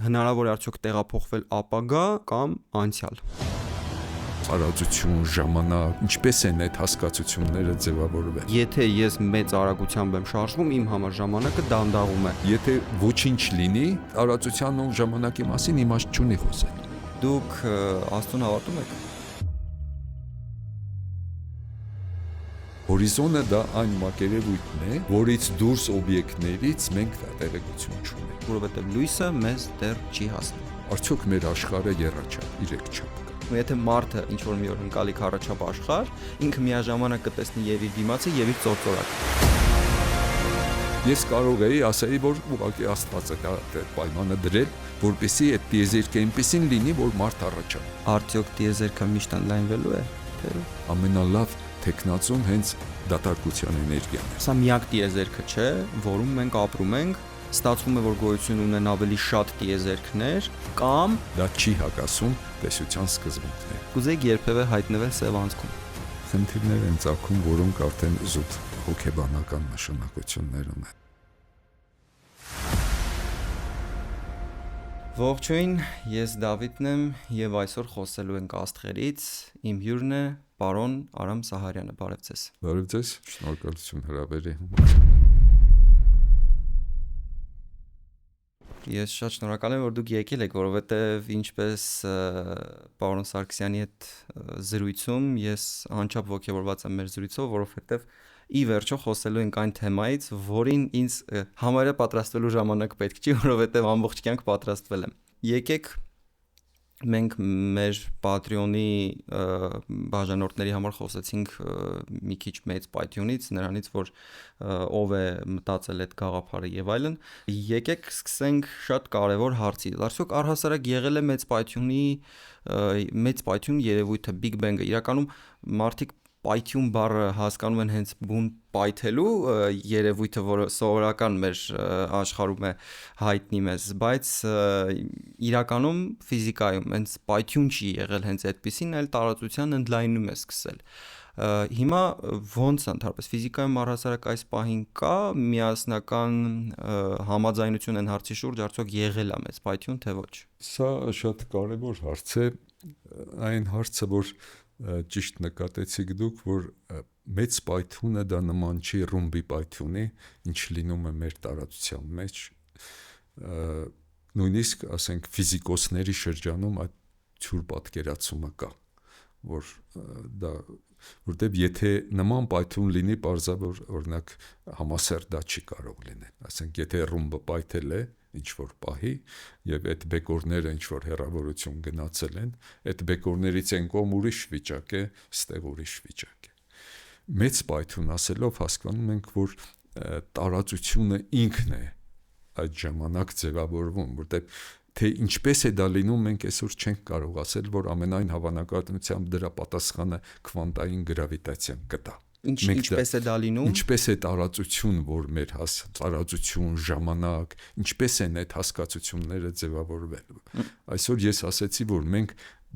հնարավոր է արդյոք տեղափոխվել ապագա կամ անցյալ։ Տարածություն, ժամանակ, ինչպես են այդ հասկացությունները ձևավորվել։ Եթե ես մեծ արագությամբ եմ շարժվում, իմ համար ժամանակը դանդաղում է։ Եթե ոչինչ լինի, տարածության ու ժամանակի մասին իմաստ չունի խոսել։ Դուք Աստծուն հավատում եք։ Հորիզոնը դա այն մակերևույթն է, որից դուրս օբյեկտներից մենք տեղեկություն չունենք։ Որովհետև լույսը մեզ դեռ չի հասնում։ Արդյոք մեր աշխարհը եռաչափ, իրեկչափ կա։ Եթե մարդը ինչ-որ մի օր ընկալի քառաչափ աշխարհ, ինքը միաժամանակ կտեսնի եւ իր դիմացը եւ իր ծործորակը։ Ես կարող էի ասեի, որ ուղղակի Աստված է դա պայմանը դրել, որպեսզի այդ տիեզերքը այնպեսին լինի, որ մարդ առաջանա։ Արդյոք տիեզերքը միշտ ընդլայնվելու է, թե ամենալավ տեխնացուն հենց դատարկության էներգիան է։ Սա միակ տիեզերքը չէ, որում մենք ապրում ենք, ստացվում է, որ գոյություն ունեն ավելի շատ տիեզերքներ, կամ դա չի հակասում տեսության սկզբունքներին։ Կուզեիք երբևէ հայտնվել սև անցքում։ Խնդիրներ են ծագում, որոնք արդեն զուտ հոգեբանական նշանակություններ ունեն։ Ողջույն, ես Դավիթն եմ եւ այսօր խոսելու ենք աստղերից։ Իմ հյուրն է պարոն Արամ Սահարյանը, բարև ձեզ։ Բարև ձեզ, շնորհակալություն հրավերի համար։ Ես շատ շնորհակալ եմ, որ դուք եկել եք, որովհետեւ ինչպես պարոն Սարգսյանի հետ զրույցում ես անչափ ողջավորված եմ մեր զրույցով, որովհետեւ ի վերջո խոսելու ենք այն թեմայից, որին ինձ համարյա պատրաստվելու ժամանակ պետք չի, որովհետև ամբողջ կյանք պատրաստվել եմ։ Եկեք մենք մեր Patreon-ի բաժանորդների համար խոսեցինք մի քիչ մեծ պայթյունից, նրանից, որ ով է մտածել այդ գաղափարը եւ այլն։ Եկեք սկսենք շատ կարևոր հարցից։ Արդյոք առհասարակ եղել է մեծ պայթյուն երևույթը Big Bang-ը։ Իրականում մարդիկ պայթյուն բառը հասկանում են հենց բուն պայթելու երևույթը, որը սովորական մեր աշխարհում է հայտնի մեզ, բայց իրականում ֆիզիկայում հենց պայթյուն չի եղել հենց այդպեսին, այլ տարածության ընդլայնում է սկսել։ Հիմա ո՞նց ընդհանրապես ֆիզիկայում առհասարակ այս պահին կա միասնական համաձայնություն են հարցի շուրջ, արդյոք եղել է մեծ պայթյուն, թե ոչ։ Սա շատ կարևոր հարց է, այն հարցը, որ ճիշտ նկատեցիք դուք, որ մեծ պայթյունը դա նման չի ռումբի պայթյունի, ինչ լինում է մեր տարածության մեջ, նույնիսկ ասենք ֆիզիկոսների շրջանում այդ ցուր պատկերացումը կա, որտեղ եթե նման պայթյուն լինի, պարզաբար օրինակ համասեռ դա չի կարող լինել, ասենք եթե ռումբը պայթել է ինչ-որ պահի և այդ բեկորները ինչ-որ հեռավորություն գնացել են, այդ բեկորներից են կողմ ուրիշ վիճակ է, ստեղ ուրիշ վիճակ է։ Մեծ պայթյուն ասելով հասկանում ենք, որ տարածությունը ինքն է այդ ժամանակ ձևավորվում, որտեղ թե ինչպես է դա լինում, մենք այսօր չենք կարող ասել, որ ամենայն հավանականությամբ դրա պատասխանը քվանտային գրավիտացիան կտա։ Ինչպես է դա լինում։ Ինչպես է տարածություն, որ մեր տարածություն, ժամանակ, ինչպես են այդ հասկացությունները ձևավորվել։ Այսօր ես ասացի, որ մենք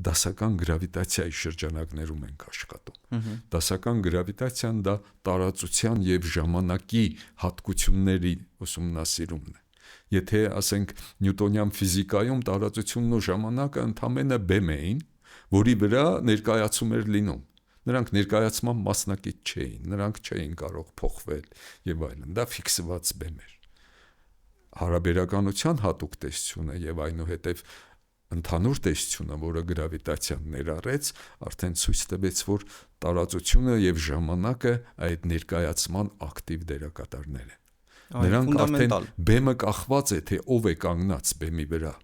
դասական գրավիտացիայի շրջանակներում ենք աշխատում։ Դասական գրավիտացիան դա տարածության եւ ժամանակի հատկությունների ուսումնասիրումն է։ Եթե ասենք նյուտոնյան ֆիզիկայում տարածությունն ու ժամանակը ընդամենը բեմ էին, որի վրա ներկայացում էր լինում։ Նրանք ներկայացման մասնակից չէին, նրանք չէին կարող փոխվել եւ այլն, դա ֆիքսված բեմ էր։ Հարաբերականության հատուկ տեսությունը եւ այնուհետեւ ընդհանուր տեսությունը, որը գրավիտացիան ներառեց, արդեն ցույց տվեց, որ տարածությունը եւ ժամանակը այդ ներկայացման ակտիվ դերակատարներ են։ Նրանք արդեն բեմը կախված է, թե ով է կանգնած բեմի վրա։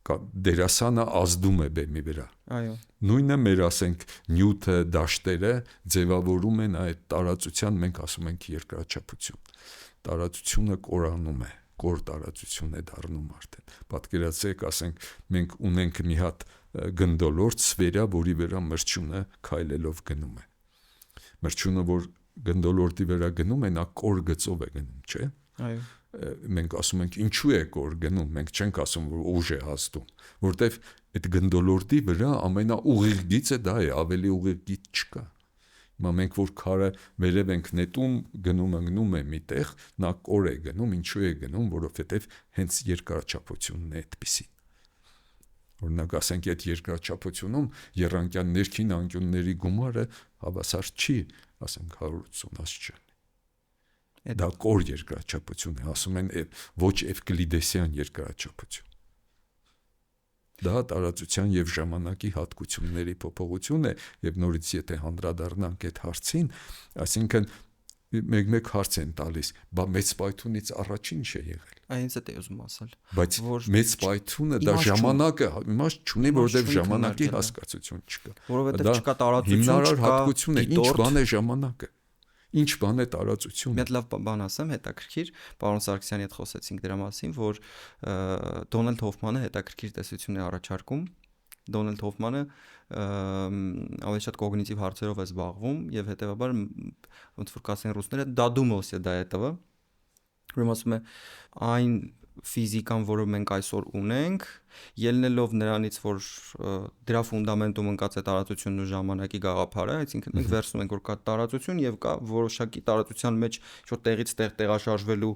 Դերասանը ազդում է բեմի վրա։ Այո։ Նույնը մեր ասենք նյութը, դաշտերը ձևավորում են այդ տարածության, մենք ասում ենք երկրաչափություն։ Տարածությունը կորանում է, կոր տարածություն է դառնում արդեն։ Պատկերացրեք, ասենք մենք ունենք մի հատ գնդոլորտ սֆերա, որի վրա մրջյունը քայլելով գնում է։ Մրջյունը, որ գնդոլորտի վրա գնում է, նա կոր գծով է գնում, չէ՞։ Այո։ Մենք ասում ենք ինչու է կոր գնում, մենք չենք ասում որ ուժ է ազդում, որտեվ այդ գնդոլորտի վրա ամենաուղիղ գիծը դա է, ավելի ուղիղ գիծ չկա։ Մենք որ քարը վերև ենք նետում, գնում է միտեղ, նա կոր է գնում, ինչու է գնում, որովհետև հենց երկրաչափությունն է այդպիսին։ Օրինակ ասենք այդ երկրաչափությունում եռանկյան ներքին անկյունների գումարը հավասար չի, ասենք 180 աշճանի։ Դա կոր երկրաչափություն է, ասում են ոչ էվկլիդեսյան երկրաչափություն։ Դա տարածության եւ ժամանակի հատկությունների փոփոխություն է, եւ նորից եթե հանդրադառնանք այդ հարցին, այսինքն մեկ հարց են տալիս, բա մեծ պայթունից առաջին չէ եղել։ Այնց է ուզում ասել։ Բայց մեծ պայթունը դա ժամանակը իմաստ չունի, որովհետեւ ժամանակի հասկացություն չկա։ Որովհետեւ չկա տարածություն, հիմնարար հատկություն է, ինչ բան է ժամանակը։ Ինչ բան է տարածությունը։ Մի լավ բան ասեմ, հետաքրքիր, պարոն Սարգսյանի հետ խոսեցինք դրա մասին, որ Դոնալդ Հոֆմանը հետաքրքիր տեսություն է առաջարկում։ Դոնալդ Հոֆմանը ավելի շատ կոգնիտիվ հարցերով է զբաղվում եւ հետեւաբար ոնց որ կասեն ռուսները դադումոս է դա этого։ Ուրեմն ասում է այն ֆիզիկան, որը մենք այսօր ունենք, ելնելով նրանից, որ դրա ֆունդամենտում ընկած է տարածությունն ու ժամանակի գաղափարը, այսինքն մենք վերցնում ենք, որ կա տարածություն եւ կա որոշակի տարածության մեջ ինչ-որ տեղից տեղ տեղաշարժվելու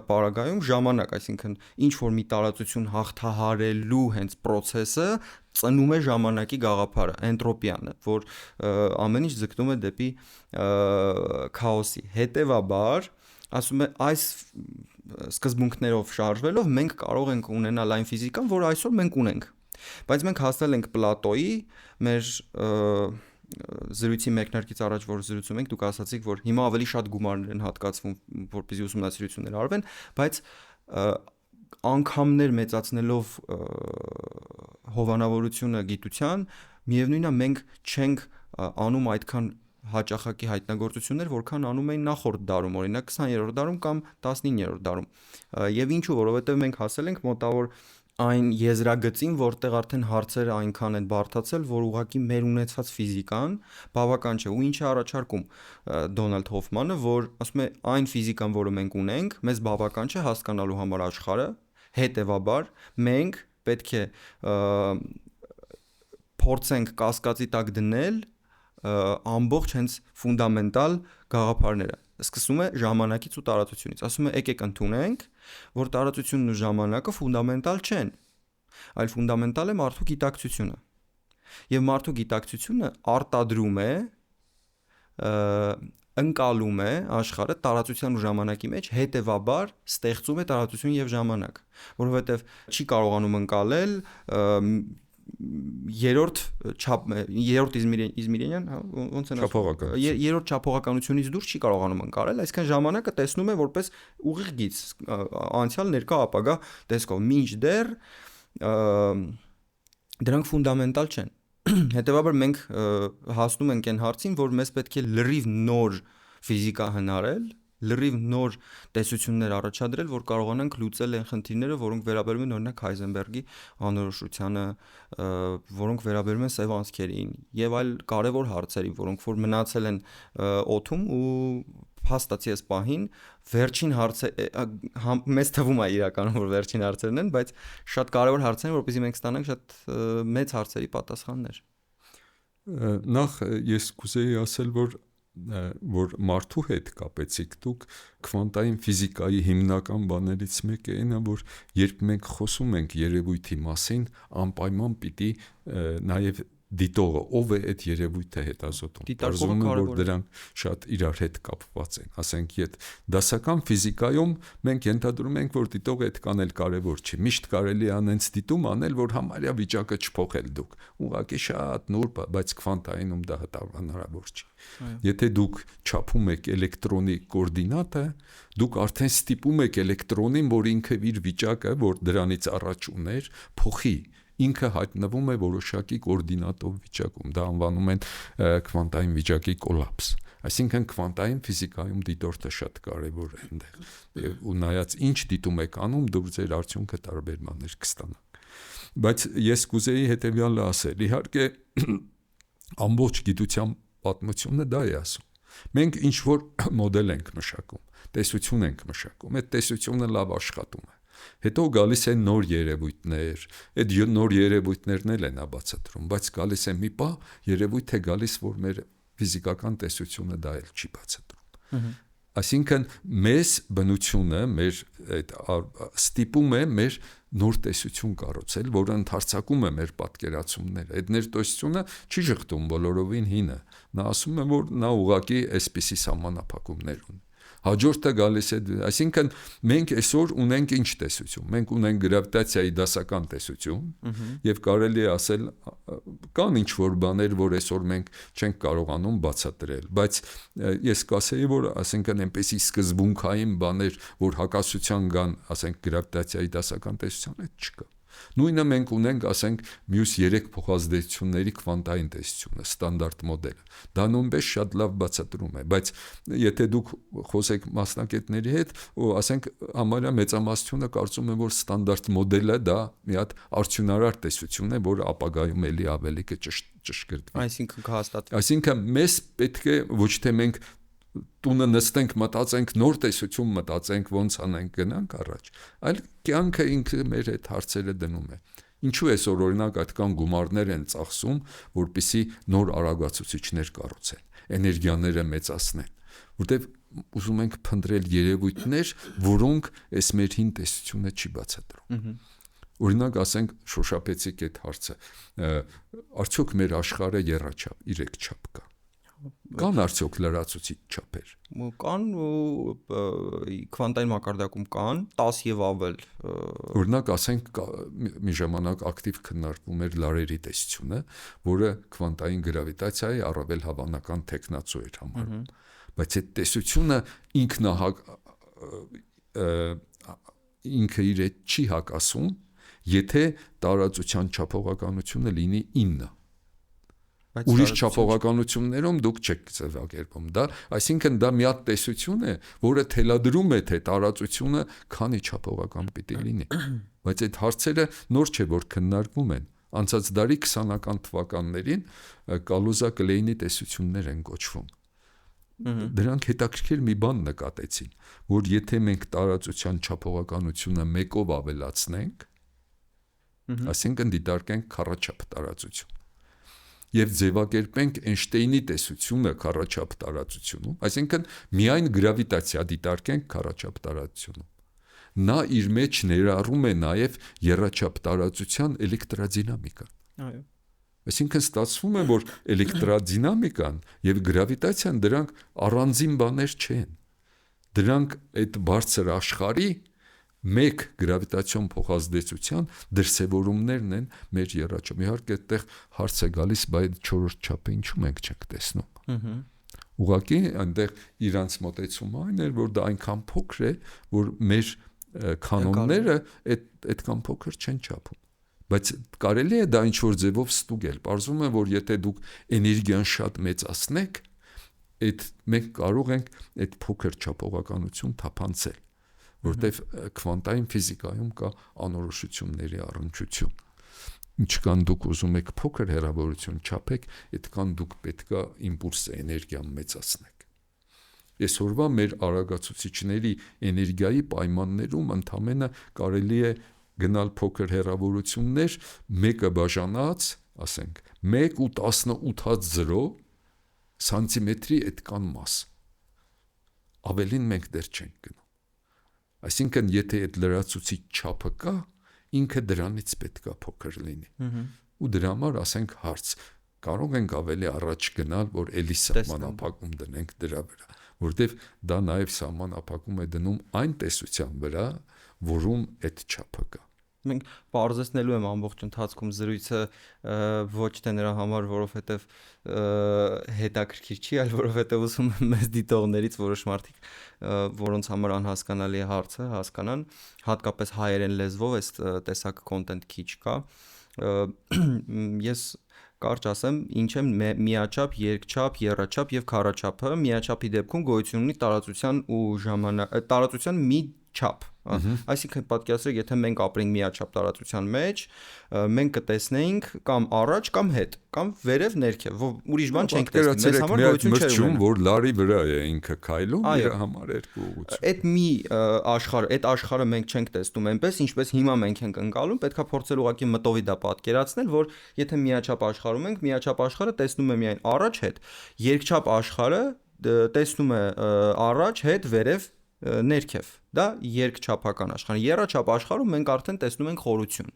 պարագայում ժամանակ, այսինքն ինչ որ մի տարածություն հաղթահարելու հենց process-ը ծնում է ժամանակի գաղափարը, էնտրոպիանը, որ ամեն ինչ ձգտում է դեպի քաոսի։ Հետևաբար ասում է այս սկզբունքներով շարժվելով մենք կարող ենք ունենալ այն ֆիզիկան, որը այսօր մենք ունենք։ Բայց մենք հասնել ենք Պլատոյի մեր զրույցի մեկնարկից առաջ որ զրուցում ենք, դուք ասացիք, որ հիմա ավելի շատ գումարներ են հատկացվում, որպեսզի ուսումնասիրություններ արվեն, բայց անգամներ մեծացնելով հովանավորությունը գիտության, միևնույնն է մենք չենք անում այդքան հաճախակի հայտնագործություններ, որքան անում էին նախորդ դարում, օրինակ 20-րդ դարում կամ 19-րդ դարում։ Եվ ինչու, որովհետև մենք հասել ենք մոտավոր այն եզրագծին, որտեղ արդեն հարցերը այնքան են բարդացել, որ ուղղակի մեր ունեցած ֆիզիկան բավական չէ։ Ու ինչ է առաջարկում Դոնալդ Հոֆմանը, որ ասում է այն ֆիզիկան, որը մենք ունենք, մեզ բավական չէ հասկանալու համար աշխարհը, հետևաբար մենք պետք է փորձենք կասկածի տակ դնել ամբողջ հենց ֆունդամենտալ գաղափարները։ Սկսում է ժամանակից ու տարածությունից։ Ասում է եկեք ընդունենք, որ տարածությունն ու ժամանակը ֆունդամենտալ չեն, այլ ֆունդամենտալ է մարդու գիտակցությունը։ Եվ մարդու գիտակցությունը արտադրում է, ընկալում է աշխարհը տարածության ու ժամանակի մեջ, հետևաբար ստեղծում է տարածություն եւ ժամանակ, որովհետեւ չի կարողանում ընկալել երրորդ Իզմիրյանյան, ոնց են ասում, երրորդ չափողականությունից դուրս չի կարողանում ընկալել, այսինքն ժամանակը տեսնում է որպես ուղիղ գիծ, անցյալ, ներկա, ապագա տեսքով, մինչդեռ դրանք ֆունդամենտալ չեն։ Հետևաբար մենք հասնում ենք այն հարցին, որ մեզ պետք է լրիվ նոր ֆիզիկա հնարել, լրիվ նոր տեսություններ առաջադրել, որ կարողանանք լուծել այն խնդիրները, որոնք վերաբերում են օրինակ Հայզենբերգի անորոշությանը, որոնք վերաբերում են սև անցքերին եւ այլ կարեւոր հարցերի, որոնք որ մնացել են օդում ու հաստատի այս պահին վերջին հարցը մեծ թվում է իրականում որ վերջին հարցերն են, բայց շատ կարեւոր հարցեր են, որպեսզի մենք ստանանք շատ մեծ հարցերի պատասխաններ։ Նախ ես կուզեի ասել, որ մարդու հետ կապեցիք դուք քվանտային ֆիզիկայի հիմնական բաներից մեկը այն է, որ երբ մենք խոսում ենք երևույթի մասին, անպայման պիտի նաև դիտողը ով է այդ երևույթը հետազոտում, կարծում եմ, որ դրանք շատ իրար հետ կապված են։ Ասենք, եթե դասական ֆիզիկայում մենք ենթադրում ենք, որ դիտողը այդքան էլ կարևոր չի։ Միշտ կարելի է անենց դիտում անել, որ համարյա վիճակը չփոխել դուք։ Ուղղակի շատ նուրբ, բայց քվանտայինում դա հնարավոր չի։ Եթե դուք չափում եք էլեկտրոնի կոորդինատը, դուք արդեն ստիպում եք էլեկտրոնին, որ ինքը իր վիճակը, որ դրանից առաջ ուներ, փոխի։ Ինքը հայտնվում է որոշակի կոորդինատով վիճակում, դա անվանում են քվանտային վիճակի կոլապս։ Այսինքն քվանտային ֆիզիկայում դիտորդը շատ կարևոր է այնտեղ։ Ու նայած ինչ դիտում եք անում, դուք ձեր արդյունքը տարբեր բաներ կստանաք։ Բայց ես կուզեի հետևյալը ասել, իհարկե ամբողջ գիտության պատմությունը դա է ասում։ Մենք ինչ որ մոդել ենք մշակում, տեսություն ենք մշակում, այդ տեսությունը լավ աշխատում է։ Հետո գալիս են նոր երևույթներ, այդ նոր երևույթներն էլ են բացատրում, բայց գալիս է մի պահ երևույթ է գալիս, որ մեր ֆիզիկական տեսությունը դա էլ չի բացատրում։ Այսինքն մեզ բնությունը մեր այդ ստիպում է մեր նոր տեսություն կառուցել, որը ընդարձակում է մեր պատկերացումները։ Այդ ներտեսությունը չի շղթում բոլորովին հինը։ Նա ասում է, որ նա ուղղակի այսպիսի սահմանափակումներ ունի։ Հաջորդը գալիս է, այսինքն մենք այսօր ունենք ինչ տեսություն։ Մենք ունենք գրավիտացիայի դասական տեսություն, եւ կարելի է ասել կան ինչ որ բաներ, որ այսօր մենք չենք կարողանում բացատրել, բայց ես կասեի, որ ասենքն այնպեսի սկզբունքային բաներ, որ հակասության կան, ասենք գրավիտացիայի դասական տեսության, այդ չկա։ Նույնը մենք ունենք, ասենք, մյուս 3 փոխազդեցությունների քվանտային տեսությունը, ստանդարտ մոդելը։ Դա նույնպես շատ լավ բացատրում է, բայց եթե դուք խոսեք մասնակիցների հետ, ու ասենք համարյա մեծամասնությունը կարծում են, որ ստանդարտ մոդելը դա մի հատ արդյունարար տեսություն է, որը ապագայում էլի ավելի կճշգրտվի։ Այսինքն կհաստատվի։ Այսինքն մեզ պետք է ոչ թե մենք տունը նստենք, մտածենք, նոր տեսություն մտածենք, ոնց անենք, գնանք առաջ, այլ կյանքը ինքը մեր այդ հարցերը դնում է։ Ինչու այսօր օրինակ այդքան գումարներ են ծախսում, որպեսզի նոր արագացուցիչներ կառուցեն, էներգիաները մեծացնեն, որտեղ ուզում ենք փնտրել երևույթներ, որոնք այս մեր հին տեսությունը չի բացատրում։ Օրինակ ասենք շոշափեցիք այդ հարցը, արդյոք մեր աշխարհը եռաչափ, 3 չափ կա։ Կան արդյոք լրացուցիչ չափեր։ Կան ու քվանտային մակարդակում կան 10 եւ ավել։ Օրինակ ասենք մի ժամանակ ակտիվ քննարկվում էր լարերի տեսությունը, որը քվանտային գրավիտացիայի առավել հավանական տեխնացու էր համարվում։ Բայց այդ տեսությունը ինքը իր չի հակասում, եթե տարածության չափողականությունը լինի 9։ Ուրիշ չափողականություններում դուք չեք ձևակերպում դա, այսինքն դա մի հատ տեսություն է, որը թելադրում է, թե տարածությունը քանի չափողական պիտի լինի, բայց այդ հարցերը նոր չէ, որ քննարկվում են։ Անցած դարի 20-ական թվականներին Կալուզա-Կլեյնի տեսություններ են կոչվում։ Դրանք հետաքրքիր մի բան նկատեցին, որ եթե մենք տարածության չափողականությունը 1-ով ավելացնենք, այսինքն դիտարկենք քառաչափ տարածություն, եւ ձևակերպենք Էյնշտեյնի տեսությունը քառաչափ տարածությունում, այսինքն միայն գրավիտացիա դիտարկենք քառաչափ տարածությունում, նա իր մեջ ներառում է նաեւ եռաչափ տարածության էլեկտրադինամիկան։ Այո։ Այսինքն ստացվում է, որ էլեկտրադինամիկան եւ գրավիտացիան դրանք առանձին բաներ չեն։ Դրանք այդ բարձր աշխարհի մեկ գրավիտացիոն փոխազդեցության դրսևորումներն են մեր եռաչափ։ Իհարկե այդտեղ հարց է գալիս, բայց 4-րդ չափը ինչու մենք չենք տեսնում։ Ուղղակի այնտեղ իրանց մոտեցումը այն էր, որ դա այնքան փոքր է, որ մեր կանոնները այդքան փոքր չեն չափում։ Բայց կարելի է դա ինչ-որ ձևով ստուգել։ Պարզվում է, որ եթե դուք էներգիան շատ մեծացնեք, մենք կարող ենք այդ փոքր չափողականություն թափանցել, որտեվ քվանտային ֆիզիկայում կա անորոշությունների առնչություն։ Ինչքան դուք ուզում եք փոքր հեռավորություն չափեք, այդքան դուք պետքա իմպուլսը էներգիան մեծացնեք։ Այսօրվա մեր արագացուցիչների էներգիայի պայմաններում ընդամենը կարելի է գնալ փոքր հեռավորություններ, մեկը բաժանած, ասենք 1.18 սանտիմետրի այդքան մաս։ Ավելին մենք դեռ չենք գնում։ Այսինքն, եթե այդ լրացուցիչ չափը կա, ինքը դրանից պետքա փոքր լինի։ Ու դրա համար ասենք հարց, կարող ենք ավելի առաջ գնալ, որ էլի սահմանափակում դնենք դրա վրա, որտեվ դա նաև սահմանափակում է դնում այն տեսության վրա, որում այդ չափը կա։ Մենք բարձրացնելու եմ ամբողջ ընթացքում զրույցը ոչ թե նրա համար, որովհետև հետաքրքիր չի, այլ որովհետև ուզում եմ մեզ դիտողներից որոշ մարդիկ, որոնց համար անհասկանալի է հարցը, հասկանան, հատկապես հայերեն լեզվով այս տեսակ կոնտենտ քիչ կա։ Ես կարճ ասեմ, ինչ է միաչափ, երկչափ, եռաչափ եւ քառաչափը։ Միաչափի դեպքում գոյություն ունի տարածության ու տարածության մի չափ։ Այսինքն պատկերացրեք, եթե մենք ապրենք միաչափ տարածության մեջ, մենք կտեսնեինք կամ առաջ կամ հետ, կամ վերև ներքև, ուրիշ բան չենք տեսնի։ Մեզ համար գոյություն չէ ունենում, որ լարի վրա է ինքը քայլում, իր համար երկու ուղղություն։ Այդ մի աշխարհ, այդ աշխարհը մենք չենք տեսնում այնպես, ինչպես հիմա մենք ենք ընկալում, պետքա փորձել ուղղակի մտովի դա պատկերացնել, որ եթե միաչափ աշխարհում ենք, միաչափ աշխարհը տեսնում է միայն առաջ հետ, երկչափ աշխարհը տեսնում է առաջ, հետ, վերև, ներքև։ Դա երկչափական աշխարհ։ Եռաչափ աշխարհում մենք արդեն տեսնում ենք խորություն։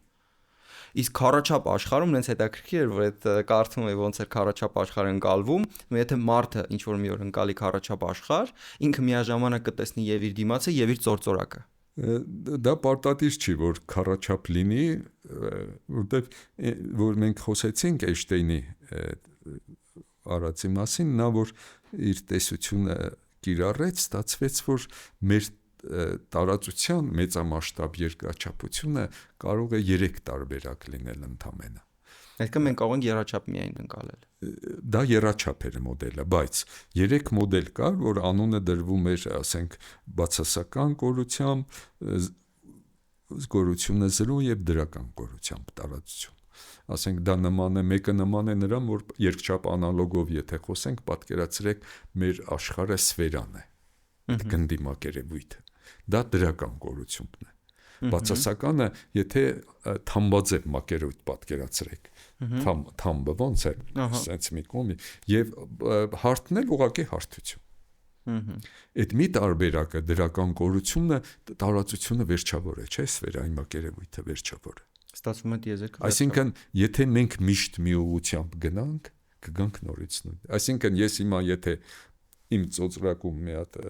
Իսկ քառաչափ աշխարհում նենց հետաքրքիր էր, որ այդ կարդում էի ոնց էր քառաչափ աշխարհը ընկալվում, եթե մարդը ինչ որ մի օր ընկալի քառաչափ աշխարհ, ինքը միաժամանակ կտեսնի եւ իր դիմացը եւ իր ծործորակը։ Դա պարտադիր չի, որ քառաչափ լինի, որտեղ որ մենք խոսեցինք Էյնշտեյնի արածի մասին, նա որ իր տեսությունը կիրառեց, ստացվեց, որ մեր տարածության մեծամասշտաբ երկրաչափությունը կարող է 3 տարբերակ լինել ընդամենը։ Այսինքն մենք կարող ենք եռաչափ միայն ընկալել։ Դա եռաչափ էր մոդելը, բայց 3 մոդել կար, որ անունը դրվում էր, ասենք, բացասական կորությամբ, կորությունը 0 եւ դրական կորությամբ տարածություն։ Ասենք դա նման է, մեկը նման է նրան, որ երկչափ անալոգով եթե խոսենք, պատկերացրեք մեր աշխարհը սֆերան է, գնդի մակերևույթը։ Դա դրական կորությունն է։ Բացասականը, եթե թամբաձև մակերևույթ պատկերացրեք, թամբը ոնց է, sense մի կողմի, եւ հարթն էլ ուղղակի հարթություն։ Այդ մի տարբերակը դրական կորությունը տարածությունը վերջավոր է, չէ՞, սֆերային մակերևույթը վերջավոր է։ Ստացվում է տիեզերքը։ Այսինքն, եթե մենք միշտ մի ուղղությամբ գնանք, կգանք նորից նույն։ Այսինքն, ես հիմա եթե իմ ծոծրակում մի հատ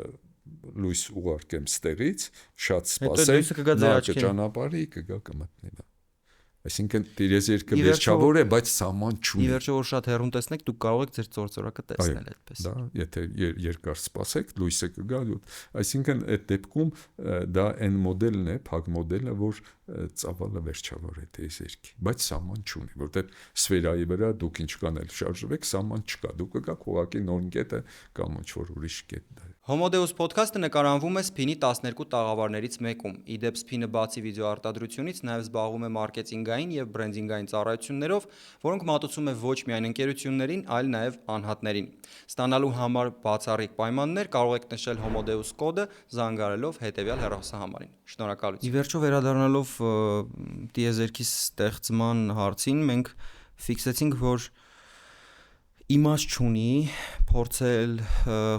լույս ուղարկեմ ստեղից, շատ սպասեմ, նա կճանապարհի, կգա կմտնի։ Այսինքն, տիեզերքը վերջավոր է, բայց սահման չունի։ Ի վերջո որ շատ հեռուն տեսնեք, դուք կարող եք ձեր ծործորակը տեսնել այդպես։ Դա, եթե երկար սպասեք, լույսը կգա, այսինքն այդ դեպքում դա այն մոդելն է, փակ մոդելը, որ ծավալը վերջավոր է տիեզերքի, բայց սահման չունի, որտեղ սֆերայի վրա դուք ինչքան էլ շարժվեք, սահման չկա, դուք կգաք ուղղակի նոր կետը կամ ինչ որ ուրիշ կետ։ Homo Deus podcast-ը նկարահանվում է Spin-ի 12 տաղավարներից մեկում։ Իդեպ Spin-ը բացի վիդեոարտադրությունից նաև զբաղվում է մարքեթինգային եւ բրենդինգային ծառայություններով, որոնք մատուցում է ոչ միայն ընկերություններին, այլ նաև անհատներին։ Ստանալու համար բացառիկ պայմաններ կարող եք նշել Homo Deus կոդը զանգարելով հետևյալ հեռախոսահամարին։ Շնորհակալություն։ Ի վերջո վերադառնալով տիեզերքի ստեղծման հարցին, մենք ֆիքսեցինք, որ իմաստ չունի փորձել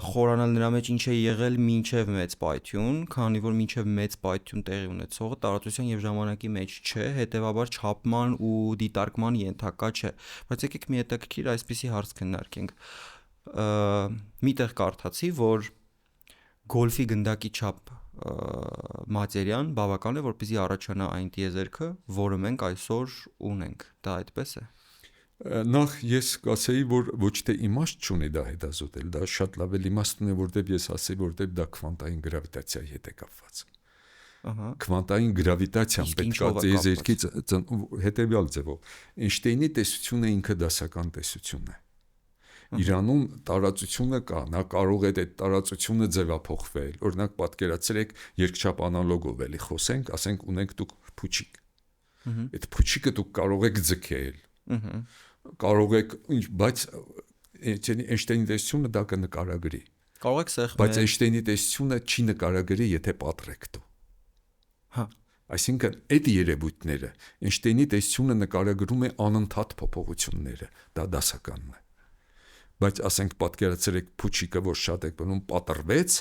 խորանալ նրա մեջ ինչ է եղել մինչև մեծ պայթյուն, քանի որ մինչև մեծ պայթյուն տեղի ունեցողը տարածության եւ ժամանակի մեջ չէ, հետեւաբար չափման ու դիտարկման ենթակա չէ։ Բայց եկեք մի հետաքրքիր այսպիսի հարց քննարկենք։ Միտեղ կարդացի, որ գոլֆի գնդակի չափ մատերիան բավական է, որպեսզի առաջանա այն տիեզերքը, որը մենք այսօր ունենք։ Դա այդպես է։ Նախ ես կասեի, որ ոչ թե իմաստ չունի դա հետազոտել, դա շատ լավ է իմաստ ունի, որտեղ ես ասեի, որտեղ դա քվանտային գրավիտացիայի հետ է կապված։ Քվանտային գրավիտացիան պետք է տիեզերքից հետևյալ ձևով։ Էյնշտեյնի տեսությունը ինքը դասական տեսություն է։ Իրանում տարածությունը կա, նա կարող է այդ տարածությունը ձևափոխվել։ Օրինակ պատկերացրեք երկչափ անալոգով էլի խոսենք, ասենք ունենք դուք փուչիկ։ Այդ փուչիկը դուք կարող եք ձգել։ Կարող եք, բայց Էյնշտեյնի տեսությունը դա կնկարագրի։ Կարող եք սեղմել։ Բայց Էյնշտեյնի տեսությունը չի նկարագրի, եթե պատրեք դու։ Այսինքն, այդ երևույթները Էյնշտեյնի տեսությունը նկարագրում է անընդհատ փոփոխությունները, դա դասականն է։ Բայց ասենք պատկերացրեք փուչիկը, որ շատ եք բնում, պատրվեց,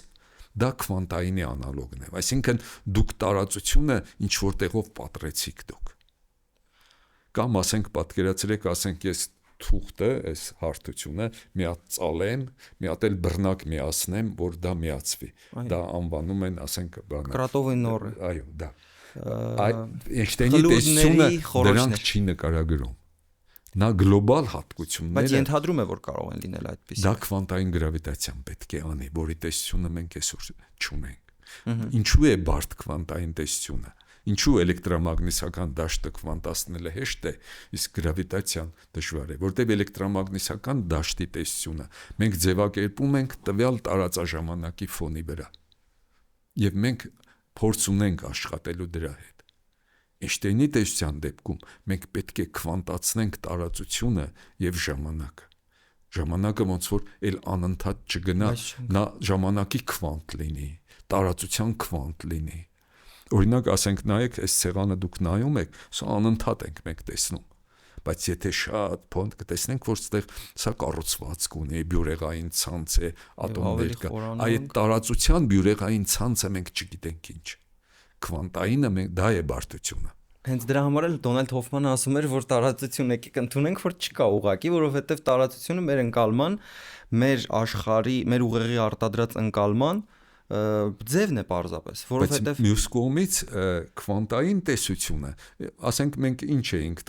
դա քվանտայինի անալոգն է։ Այսինքն, դուք տարածությունը ինչ որտեղով պատրեցիք դուք։ Կամ ասենք պատկերացրեք, ասենք ես թուղթը, այս հարթությունը մի հատ ծալեմ, մի հատ էլ բռնակ միացնեմ, որ դա միացվի։ Դա անվանում են, ասենք, բանը։ Կրատովի նորը։ Այո, դա։ Էյնշտեյնի տեսությունը դրանք չի նկարագրում։ Նա գլոբալ հատկությունները։ Բայց ենթադրում է, որ կարող են լինել այդպես։ Դա քվանտային գրավիտացիան պետք է անի, որի տեսությունը մենք այսօր չունենք։ Ինչու է բարդ քվանտային տեսությունը։ Ինչու էլեկտրամագնիսական դաշտը քվանտացնելը հեշտ է, իսկ գրավիտացիան դժվար է, որտեղ էլեկտրամագնիսական դաշտի տեսությունը մենք ձևակերպում ենք տվյալ տարածաժամանակի ֆոնի վրա։ Եվ մենք փորձ ունենք աշխատելու դրա հետ։ Էյնշտեյնի տեսության դեպքում մենք պետք է քվանտացնենք տարածությունը եւ ժամանակը։ Ժամանակը ոնց որ էլ անընդհատ չգնա, նա ժամանակի քվանտ լինի, տարածության քվանտ լինի։ Օրինակ, ասենք, նայեք, այս ցեղանը դուք նայում եք, սա անընդհատ ենք մենք տեսնում։ Բայց եթե շատ փոքր կտեսնենք, որ այդտեղ սա կառուցվածք ունի, բյուրեղային ցանց է, ատոմներ կա, այդ տարածության բյուրեղային ցանցը մենք չգիտենք ինչ։ Քվանտայինը դա է բարդությունը։ Հենց դրա համար էլ Դոնալդ Հոֆմանը ասում էր, որ տարածություն եկեք ընդունենք, որ չկա ուղղակի, որովհետև տարածությունը մեր ընկալման, մեր աշխարհի, մեր ուղեղի արտադրած ընկալման ձևն է պարզապես, որովհետև մյուս կողմից քվանտային տեսությունը, ասենք մենք ինչ էինք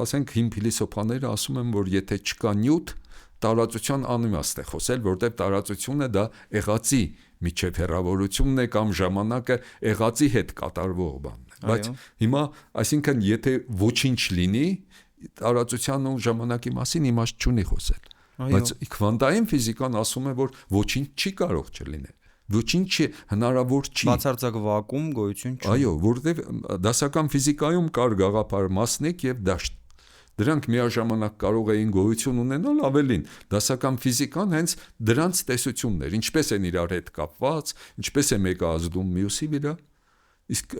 ասենք հիմ փիլիսոփաները ասում են, որ եթե չկա նյութ, տարածության անիմաստ է խոսել, որտեղ տարածությունը դա եղածի միջև հեռավորությունն է կամ ժամանակը եղածի հետ կատարվող բանն է։ Բայց հիմա, այսինքն, եթե ոչինչ լինի, տարածության ու ժամանակի մասին իմաստ չունի խոսել։ Բայց քվանտային ֆիզիկան ասում է, որ ոչինչ չի կարող չլինել։ Ոչինչ հնարավոր չի։ Բացարձակ վակուում գոյություն չունի։ Այո, որտեղ դասական ֆիզիկայում կար գաղափար մասնիկ եւ դաշտ։ Դրանք միաժամանակ կարող էին գոյություն ունենալ, ավելին, դասական ֆիզիկան հենց դրանց տեսությունն էր, ինչպես են իրար հետ կապված, ինչպես է մեկը ազդում մյուսի վրա։ Իսկ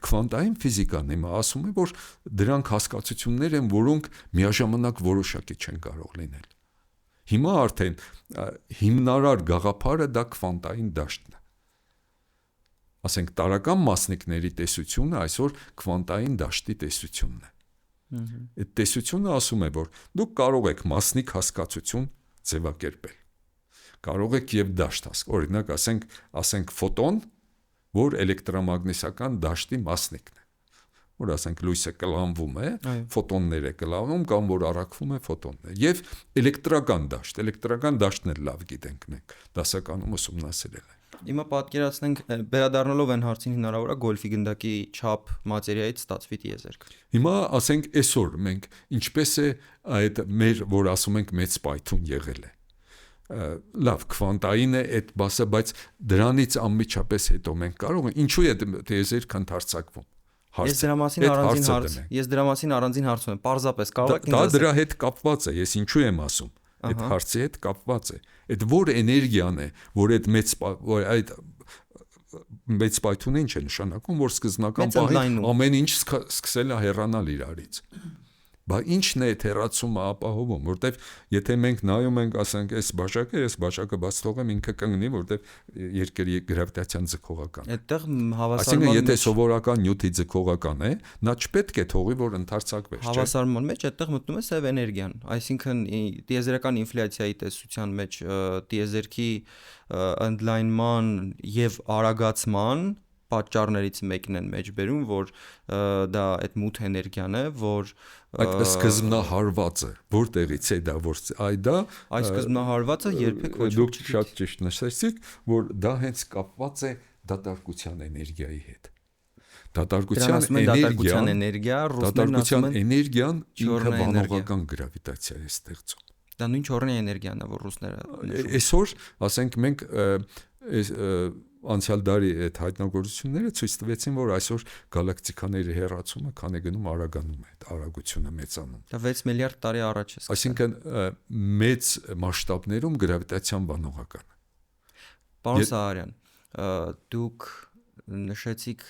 քվանտային ֆիզիկան հիմա ասում է, որ դրանք հասկացություններ են, որոնք միաժամանակ որոշակի չեն կարող լինել։ Հիմա արդեն հիմնարար գաղափարը դա քվանտային դաշտն է։ Ասենք տարական մասնիկների տեսությունը այսօր քվանտային դաշտի տեսությունն է։ Այդ տեսությունը ասում է, որ դուք կարող եք մասնիկ հասկացություն ձևակերպել։ Կարող եք եւ դաշտ հասկանալ։ Օրինակ, ասենք ֆոտոն, որ էլեկտրամագնիսական դաշտի մասնիկն է։ Որ ասենք լույսը կլանվում է, ֆոտոնները կլանում կամ որ առաքվում է ֆոտոններ։ Եվ էլեկտրական դաշտն էլ լավ գիտենք մենք, դասականում ուսումնասիրել ենք։ Հիմա պատկերացնենք, վերադառնալով այն հարցին, հնարավոր է գոլֆի գնդակի չափ մատերիայից ստացվի տիեզերք։ Հիմա ասենք այսօր մենք ինչպես է այդ մեր, որ ասում ենք մեծ պայթուն եղել է։ Լավ, քվանտային է այդ բասը, բայց դրանից անմիջապես հետո մենք կարող ենք ինչու է տիեզերք ընդարձակվում։ Ես դրա մասին առանձին հարց ունեմ, պարզապես կարող եք ինձ ասել։ Դա դրա հետ կապված է, ես ինչու եմ ասում։ Այդ հարցի հետ կապված է։ Այդ որ էներգիան է, որ այդ մեծ պայթունը ինչ է նշանակում, որ սկզբնական պահին ամեն ինչ սկսել է հեռանալ իրարից։ Բա ինչն է այդ հեռացումը ապահովում, որտեվ եթե մենք նայում ենք, ասենք, այս բաժակը բաց թողեմ, ինքը կընկնի, որտեվ երկրի գրավիտացիան ձգողական է։ Այդտեղ հավասարման Այսինքն, եթե սովորական նյութի ձգողական է, նա չպետք է թողի, որ ընդարձակվի, չէ՞։ Հավասարման մեջ այդտեղ մտնում է սև էներգիան, այսինքն տիեզերական ինֆլյացիայի տեսության մեջ տիեզերքի ընդլայնման եւ արագացման պատճառներից մեկն են մեջբերում, որ դա այդ մութ էներգիան է, որ այդ սկզբնահարվածը որտեղից է դա, որ այս սկզբնահարվածը երբեք ոչ դուք շատ ճիշտ նշեցիք, որ դա հենց կապված է դատարկության էներգիայի հետ։ Դատարկության էներգիան ինքը բանողական գրավիտացիա է ստեղծում։ Դա նույն չորնի էներգիան է, որ ռուսները այսօր, ասենք, մենք անցյալ դարի այդ հայտնագործությունները ցույց տվեցին, որ այսօր գալակտիկաների հեռացումը քան է գնում արագանում է, արագությունը մեծանում։ Դա 6 միլիարդ տարի առաջ է։ Այսինքն մեծ մասշտաբներում գրավիտացիան բանողական է։ Պարոն Սահարյան, դուք նշեցիք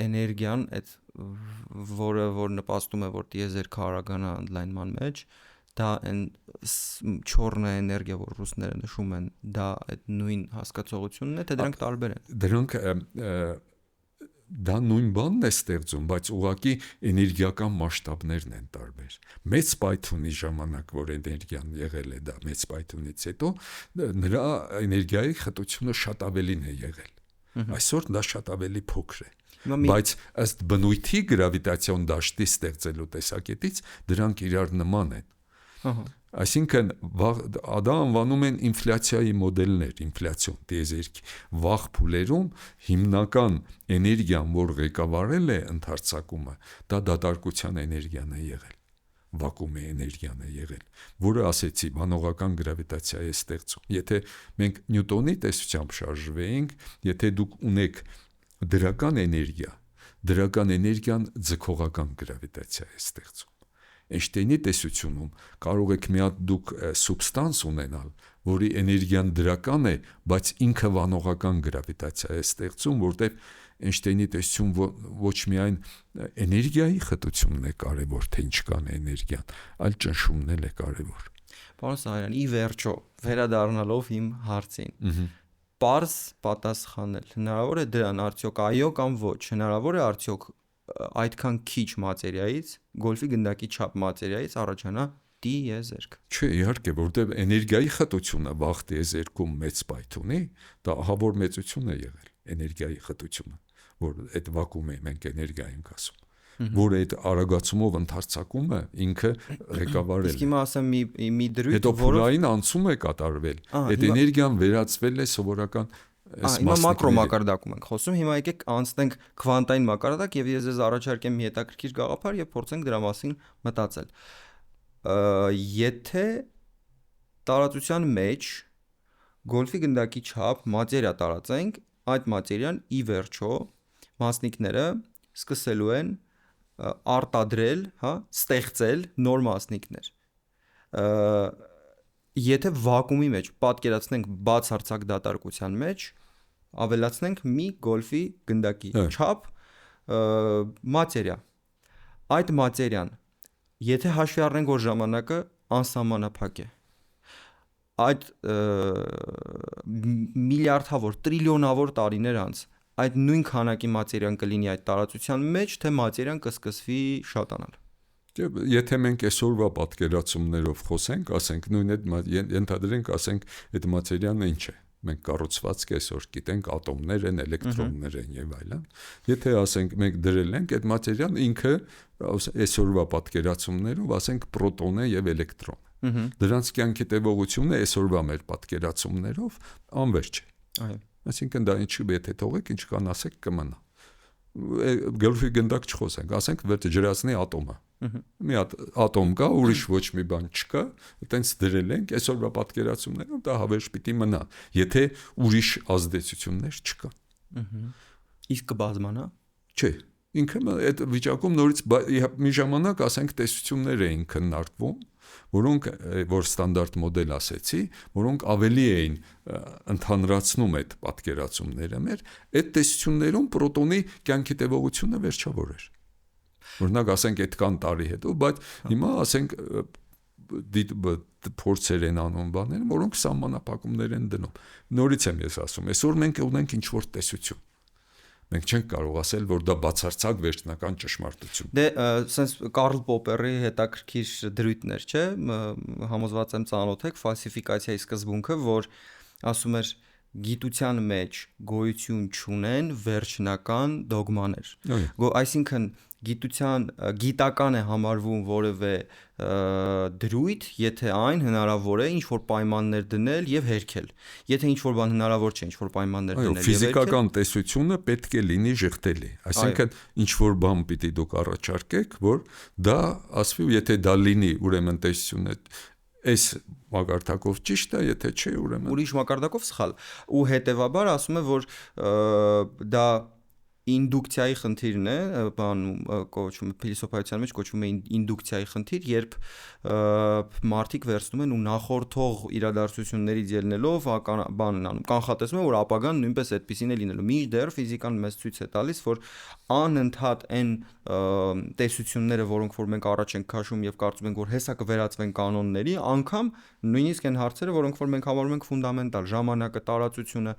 էներգիան, այդ որ նպաստում է, որ տիեզերքը արագանա ընդլայնման մեջ, դա այն չորնա էներգիա, որ ռուսները նշում են, դա այդ նույն հասկացողությունն է, թե դրանք տարբեր են։ Դրանք դա նույն բանն է ստեղծում, բայց ուղղակի էներգիական մասշտաբներն են տարբեր։ Մեծ պայթունի ժամանակ, որ էներգիան եղել է, դա մեծ պայթունից հետո նրա էներգիայի խտությունը շատ ավելին է եղել։ Այսօր դա շատ ավելի փոքր է։ Բայց ըստ բնույթի գրավիտացիոն դաշտի ստեղծելու տեսակետից դրանք իրար նման են։ Այսինքն դա անվանում են ինֆլյացիայի մոդելներ, ինֆլյացիոն տիեզերքի վաղ փուլերում հիմնական էներգիան, որ ղեկավարել է ընդարձակումը, դա դատարկության էներգիան է եղել։ վակուումի էներգիան է եղել, որը ասեցի բանողական գրավիտացիա է ստեղծում։ Եթե մենք Նյուտոնի տեսությամբ շարժվեինք, եթե դուք ունեք դրական էներգիան ձգողական գրավիտացիա է ստեղծում։ Էյնշտեյնի տեսությունում կարող եք մի հատ դուք սուբստանս ունենալ, որի էներգիան դրական է, բայց ինքը վանողական գրավիտացիա է ստեղծում, որտեղ Էյնշտեյնի տեսություն ոչ միայն էներգիայի խտությունն է կարևոր, թե ինչքան է էներգիան, այլ ճնշումն էլ է կարևոր։ Պարոն Սահարյան, ի վերջո, վերադառնալով իմ հարցին, պարզ պատասխանել, հնարավոր է դրան արդյոք այո կամ ոչ, հնարավոր է արդյոք այդքան քիչ մատերիայից, գոլֆի գնդակի չափ մատերիայից առաջանա տիեզերք։ Չէ, իհարկե, որտեղ էներգիայի խտությունը վաղ տիեզերքում մեծ պայթ ունի, դա ահավոր մեծություն է եղել էներգիայի խտությունը, որ այդ վակուումի մենք էներգիա ենք ասում, որ այդ արագացումով ընդարձակումը ինքը ղեկավարել է։ Իսկ հիմա ասեմ մի դրույթ, հետո փուլային անցում է կատարվել, այդ էներգիան վերածվել է սովորական Հիմա մակրո մակարդակում ենք խոսում, հիմա եկեք անցնենք քվանտային մակարդակ եւ ես ձեզ առաջարկեմ մի հետաքրքիր գաղափար եւ փորձենք դրա մասին մտածել։ Եթե տարածության մեջ գոլֆի գնդակի չափ մատերիա տարածենք, այդ մատերիան ի վերջո մասնիկները սկսելու են արտադրել, ստեղծել նոր մասնիկներ։ Եթե վակուումի մեջ պատկերացնենք բացարձակ դատարկության մեջ, ավելացնենք մի գոլֆի գնդակի չափ մատերիա։ Այդ մատերիան, եթե հաշվի առնենք, որ ժամանակը անսահմանափակ է, այդ միլիարդավոր, տրիլիոնավոր տարիներ անց այդ նույն քանակի մատերիան կլինի այդ տարածության մեջ, թե մատերիան կսկսվի շատանալ։ Եթե մենք այսօրվա պատկերացումներով խոսենք, ասենք նույն այդ ենթադրենք, ասենք այդ մատերիան ինչ է։ Մենք կառուցվածք այսօր գիտենք ատոմներ են, էլեկտրոններ են եւ այլն։ Եթե ասենք մենք դրել ենք այդ մատերիան ինքը այսօրվա պատկերացումներով ասենք պրոտոն է եւ էլեկտրոն։ Դրանց կյանքի տևողությունը այսօրվա մեր պատկերացումներով անվերջ է։ Այո։ Այսինքն դա ինչի՞ եթե թողեք, ինչքան ասեք կմնա։ Գոլֆի գնդակ չխոսենք, ասենք ջրածնի ատոմը։ Մի հատ ատոմ կա, ուրիշ ոչ մի բան չկա, այտենց դրել ենք, այսօրվա պատկերացումներով դա հավերժ պիտի մնա, եթե ուրիշ ազդեցություններ չկան։ Իսկ կբազմանա։ Չէ, ինքը այդ վիճակում նորից մի ժամանակ ասենք տեսություններ էին քննարկվում, որոնք որ ստանդարտ մոդել ասեցի, որոնք ավելի էին ընդհանրացնում այդ պատկերացումները մեր, այդ տեսություններում պրոտոնի կյանքի տևողությունը վերջավոր էր։ Օրինակ ասենք այդքան տարի հետո, բայց հիմա ասենք փորձեր են անում բաներ, որոնք սահմանափակումներ են դնում։ Նորից եմ ես ասում, այսօր մենք ունենք ինչ-որ տեսություն։ Մենք չենք կարող ասել, որ դա բացարձակ վերջնական ճշմարտություն։ Դե, sense Կարլ Պոպերի հետաքրքիր դրույթներ, չէ՞, համոզված եմ ծանոթ եք, ֆալսիֆիկացիայի սկզբունքը, որ ասում էր գիտության մեջ գոյություն չունեն վերջնական դոգմաներ։ Այսինքն գիտական է համարվում որևէ դրույթ, եթե այն հնարավոր է ինչ-որ պայմաններ դնել եւ հերքել։ Եթե ինչ-որ բան հնարավոր չէ ինչ-որ պայմաններ դնել եւ հերքել, ֆիզիկական տեսությունը պետք է լինի ժխտելի։ Այսինքն ինչ-որ բան պիտի դուք առաջարկեք, որ դա ասվի, եթե դա լինի, ուրեմն տեսությունը այս մակարդակով ճիշտ է, եթե չէ, ուրեմն ուրիշ մակարդակով սխալ։ Ու հետեւաբար ասում է, որ դա ինդուկցիայի խնդիրն է, կոչվում է փիլիսոփայության մեջ կոչվում է ինդուկցիայի խնդիր, երբ մարդիկ վերցնում են ու նախորդող իրադարձություններից ելնելով բան են անում, կանխատեսում են, որ ապագան նույնպես այդպեսին է լինելու։ Մինչդեռ ֆիզիկան մեզ ցույց է տալիս, որ անընդհատ այն տեսությունները, որոնք որ մենք առաջ ենք քաշում եւ կարծում ենք, որ հեսա կվերածվեն կանոնների, անգամ նույնիսկ այն հարցերը, որոնք որ մենք համարում ենք ֆունդամենտալ, ժամանակը, տարածությունը,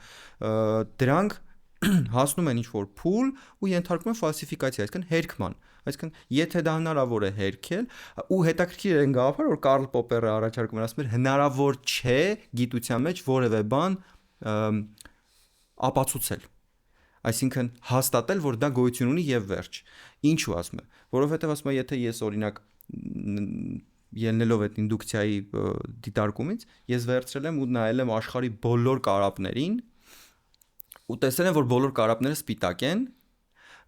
դրանք հասնում են ինչ-որ փուլ ու ենթարկվում են ֆալսիֆիկացիա, այսինքն հերքման։ Այսինքն եթե դա հնարավոր է հերքել, ու հետաքրքիր է գաղափար, որ Կարլ Պոպերը առաջարկում էր, ասում էր հնարավոր չէ գիտության մեջ որևէ բան ապացուցել։ Այսինքն հաստատել, որ դա գոյություն ունի եւ վերջ։ Ինչու ասում է։ Որովհետեւ ասում է, եթե ես օրինակ ելնելով այդ ինդուկցիայի դիտարկումից, ես վերցրել եմ ու նայել եմ աշխարհի բոլոր կարապներին ու տեսել եմ, որ բոլոր կարապները սպիտակ են,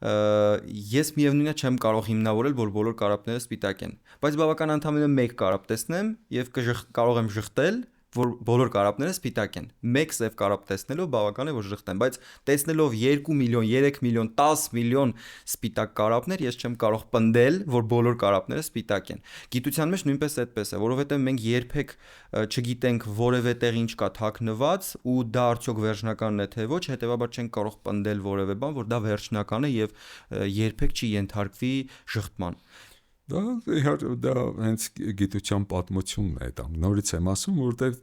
ես միևնույնն է չեմ կարող հիմնավորել, որ բոլոր կարապները սպիտակ են, բայց բավական ընդամենը մեկ կարապ տեսնեմ եւ կարող եմ շղթել, որ բոլոր կարապները սպիտակ են։ Մեկ սև կարապ տեսնելով բավական է որ շղթեմ, բայց տեսնելով 2 միլիոն, 3 միլիոն, 10 միլիոն սպիտակ կարապներ, ես չեմ կարող պնդել, որ բոլոր կարապները սպիտակ են։ Գիտության մեջ նույնպես այդպես է, որովհետեւ մենք երբեք չգիտենք որևէ տեղ ինչ կա թաքնված ու դա արդյոք վերջնականն է թե ոչ, հետեւաբար չենք կարող պնդել որևէ բան, որ դա վերջնական է եւ երբեք չի ենթարկվի շղթման։ Դա հենց գիտության պատմությունն է դա։ Նորից եմ ասում, որտեղ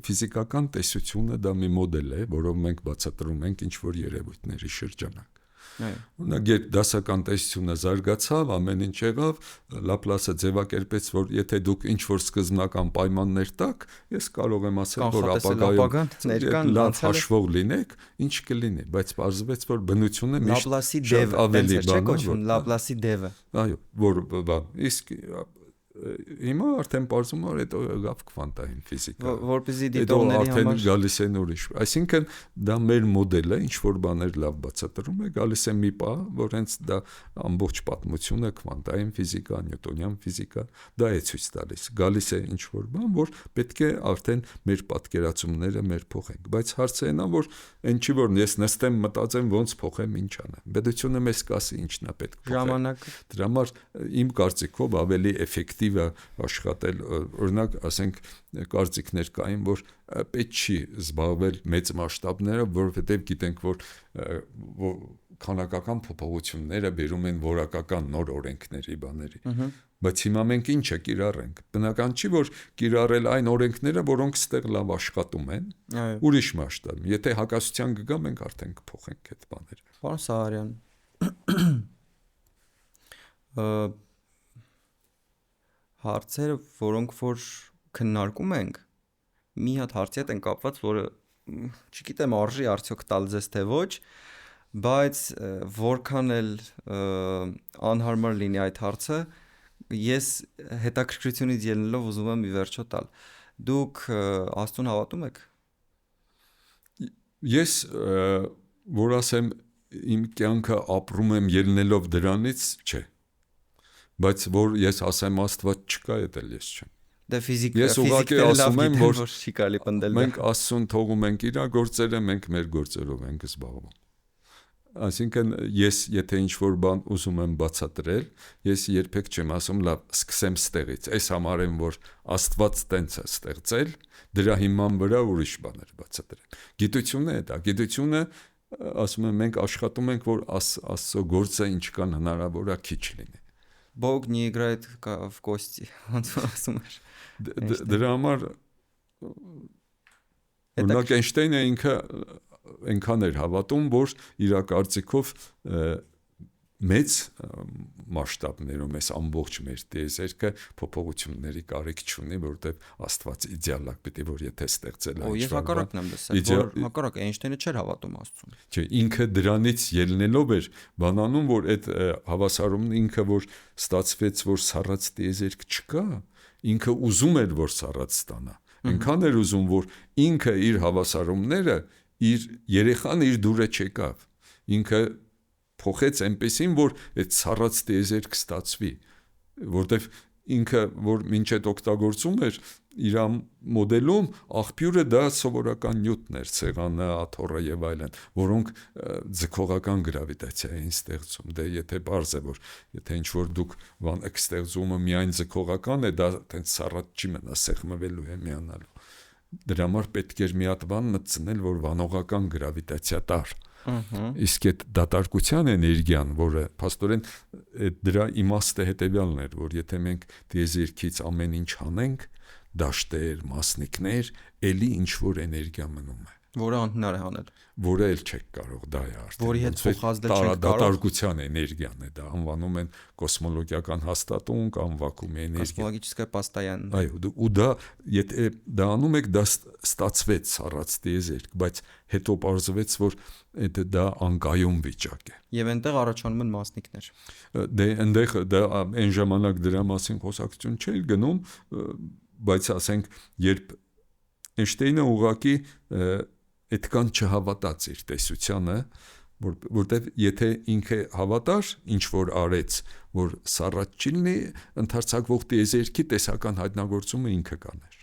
ֆիզիկական տեսությունը դա մի մոդել է, որով մենք բացատրում ենք ինչ որ երևույթների շրջանակ։ Օրինակ, երբ դասական տեսությունը զարգացավ, ամեն ինչ եղավ, Լապլասը ձևակերպեց, որ եթե դուք ինչ որ սկզբնական պայմաններ տաք, ես կարող եմ ասել, որ ապագայում լավ հաշվող լինեք, ինչ կլինի, բայց պարզվեց, որ բնությունը միշտ շատ ավելի բան է, Լապլասի դևը։ Այո, որ բան, իսկ հիմա արդեն բարձում է այդ գավ քվանտային ֆիզիկա, որպեսզի դիտողների համար գալիս են ուրիշ։ Այսինքն դա մեր մոդելը, ինչ որ բաներ լավ բացատրում է, գալիս է մի պահ, որ հենց դա ամբողջ պատմությունը քվանտային ֆիզիկա, նյուտոնյան ֆիզիկա, դա է ցույց տալիս։ Գալիս է ինչ որ բան, որ պետք է արդեն մեր պատկերացումները մեր փոխենք, բայց հարցը այն է, որ այն չի որ ես նստեմ մտածեմ ոնց փոխեմ, ինչ անեմ։ Պետությունը մեզ կասի ինչն է պետք փոխել։ Ժամանակը։ Դրա համար իմ կարծիքով ավելի էֆեկտիվ է աշխատել, օրինակ, ասենք կարծիքներ կային, որ պետք չի զբաղվել մեծ մասշտաբներով, որովհետև գիտենք, որ քանակական փոփոխությունները բերում են որակական նոր օրենքների բաների։ Բայց հիմա մենք ինչը կիրառենք։ Բնական չի, որ կիրառել այն օրենքները, որոնք ստեղ լավ աշխատում են, ուրիշ մասշտաբում։ Եթե հակասության կգա, մենք արդեն կփոխենք այդ բաները։ Պարոն Սահարյան, հարցերը, որոնք որ քննարկում ենք, մի հատ հարցի հետ են կապված, որը չգիտեմ արժի արդյոք տալ ձեզ թե ոչ, բայց որքան էլ անհարմար լինի այդ հարցը, ես հետաքրքրությունից ելնելով ուզում եմ ի վերջո տալ։ Դուք Աստծուն հավատում եք։ Ես որ ասեմ իմ կյանքը ապրում եմ ելնելով դրանից, չէ։ Բայց որ ես ասեմ Աստված չկա, դա էլ ես չեմ։ Դե ես ուղղակի ասում եմ, որ չի կարելի պնդել։ Մենք Աստծուն թողում ենք իր գործերը, մենք մեր գործերով ենք զբաղվում։ Այսինքն ես եթե ինչ-որ բան ուզում եմ բացատրել, ես երբեք չեմ ասում լավ, սկսեմ ստեղից։ Այս համար եմ, որ Աստված տենց է ստեղծել, դրա հիման վրա ուրիշ բաներ բացատրեմ։ Գիտությունը է դա, գիտությունը ասում եմ մենք աշխատում ենք, որ Աստծո գործը ինչքան հնարավոր է քիչ լինի։ Бог не играет в кости, ասում էր։ Դրա համար օրինակ Էյնշտեյնը ինքը այնքան էր հավատում, որ իր կարծիքով մեծ մասշտաբներում այս ամբողջ մեր տիեզերքը փոփոխությունների կարիք չունի, որովհետև Աստված իդեալակ պիտի որ եթե ստեղծել է։ Ես հակառակն եմ լսել, որ հակառակ Էյնշտեյնը չէր հավատում Աստծուն։ Չէ, ինքը դրանից ելնելով էր բանանում, որ այդ հավասարումն ինքը որ ստացվեց, որ սառած տիեզերք չկա, ինքը ուզում էր որ սառած ստանա։ Այնքան էր ուզում, որ ինքը իր հավասարումները իր երեխան իր դուրը չեկավ, ինքը փոխեց այնպեսին, որ այդ սառած տիեզերք ստացվի, որտեվ ինքը որ ինչ այդ օգտագործում էր իր մոդելում, աղբյուրը դա սովորական նյութն էր, ցեղանը, աթոռը եւ այլն, որոնք ձգողական գրավիտացիա էին ստեղծում։ Դե եթե բարձ է որ եթե ինչ որ դուք բան եք ստեղծումը միայն ձգողական է, դա տենց սառած չի մնա, սեղմվելու է միանալու։ Դրա համար պետք էր մի հատ բան մտցնել, որ վանողական գրավիտացիա տար։ Իսկ այդ դատարկության էներգիան, որը փաստորեն դրա իմաստը հետեւյալն էր, որ եթե մենք տիեզերքից ամեն ինչ անենք, դաշտեր, մասնիկներ, էլի ինչ որ էներգիա մնում է, որը անհնար է անել, որը էլ չեք կարող, դա է արդեն։ Որի հետ փոխազդել չենք կարող։ Դատարկության էներգիան է դա, անվանում են կոսմոլոգիական հաստատուն կամ վակուումի էներգիա։ Կոսմոլոգическая постоянная։ Այո, ու դա եթե դա անում եք, դա ստացվեց սառած տիեզերք, բայց հետո պարզվեց, որ դա անկայուն վիճակ է։ Եվ այնտեղ առաջանում են մասնիկներ։ Դե այնտեղ դա այն ժամանակ դրա մասին խոսակցություն չէր գնում, բայց ասենք երբ Էյնշտեյնը ուղղակի այդքան չհավատաց իր տեսությանը, որտեվ եթե ինքը հավատար, ինչ որ արեց, որ սառած չի լինի, ընդարձակվող տիեզերքի տեսական հայտնագործումը ինքը կաներ։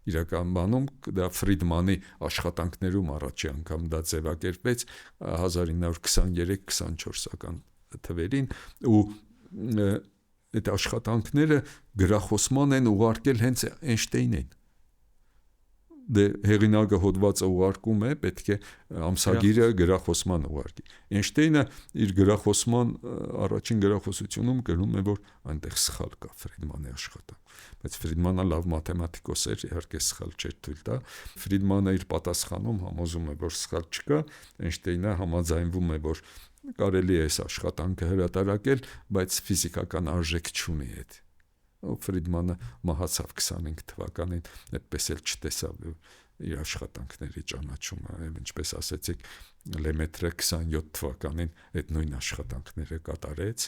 Իրական բանում դա Ֆրիդմանի աշխատանքներում առաջի անգամ դա ձևակերպեց 1923-24 թվերին ու այդ աշխատանքները գրախոսման են ուղարկել հենց Էյնշտեյնին։ Դե հեղինակը հոդվածը ուղարկում է, պետք է ամսագիրը գրախոսման ուղարկի։ Էյնշտեյնը իր գրախոսման առաջին գրախոսությունում գրում է, որ այնտեղ սխալ կա Ֆրիդմանի աշխատանք, բայց Ֆրիդմանը լավ մաթեմատիկոս էր, իհարկե սխալ չէր թույլ տա։ Ֆրիդմանը իր պատասխանում համոզում է, որ սխալ չկա, Էյնշտեյնը համաձայնվում է, որ կարելի է այս աշխատանքը հրատարակել, բայց ֆիզիկական արժեք չունի այդ։ Ֆրիդմանը մահացավ 25 թվականին, այդպես էլ չտեսավ իր աշխատանքների ճանաչումը, ինչպես ասեցիք, Լեմետրը 27 թվականին այդ նույն աշխատանքները կատարեց,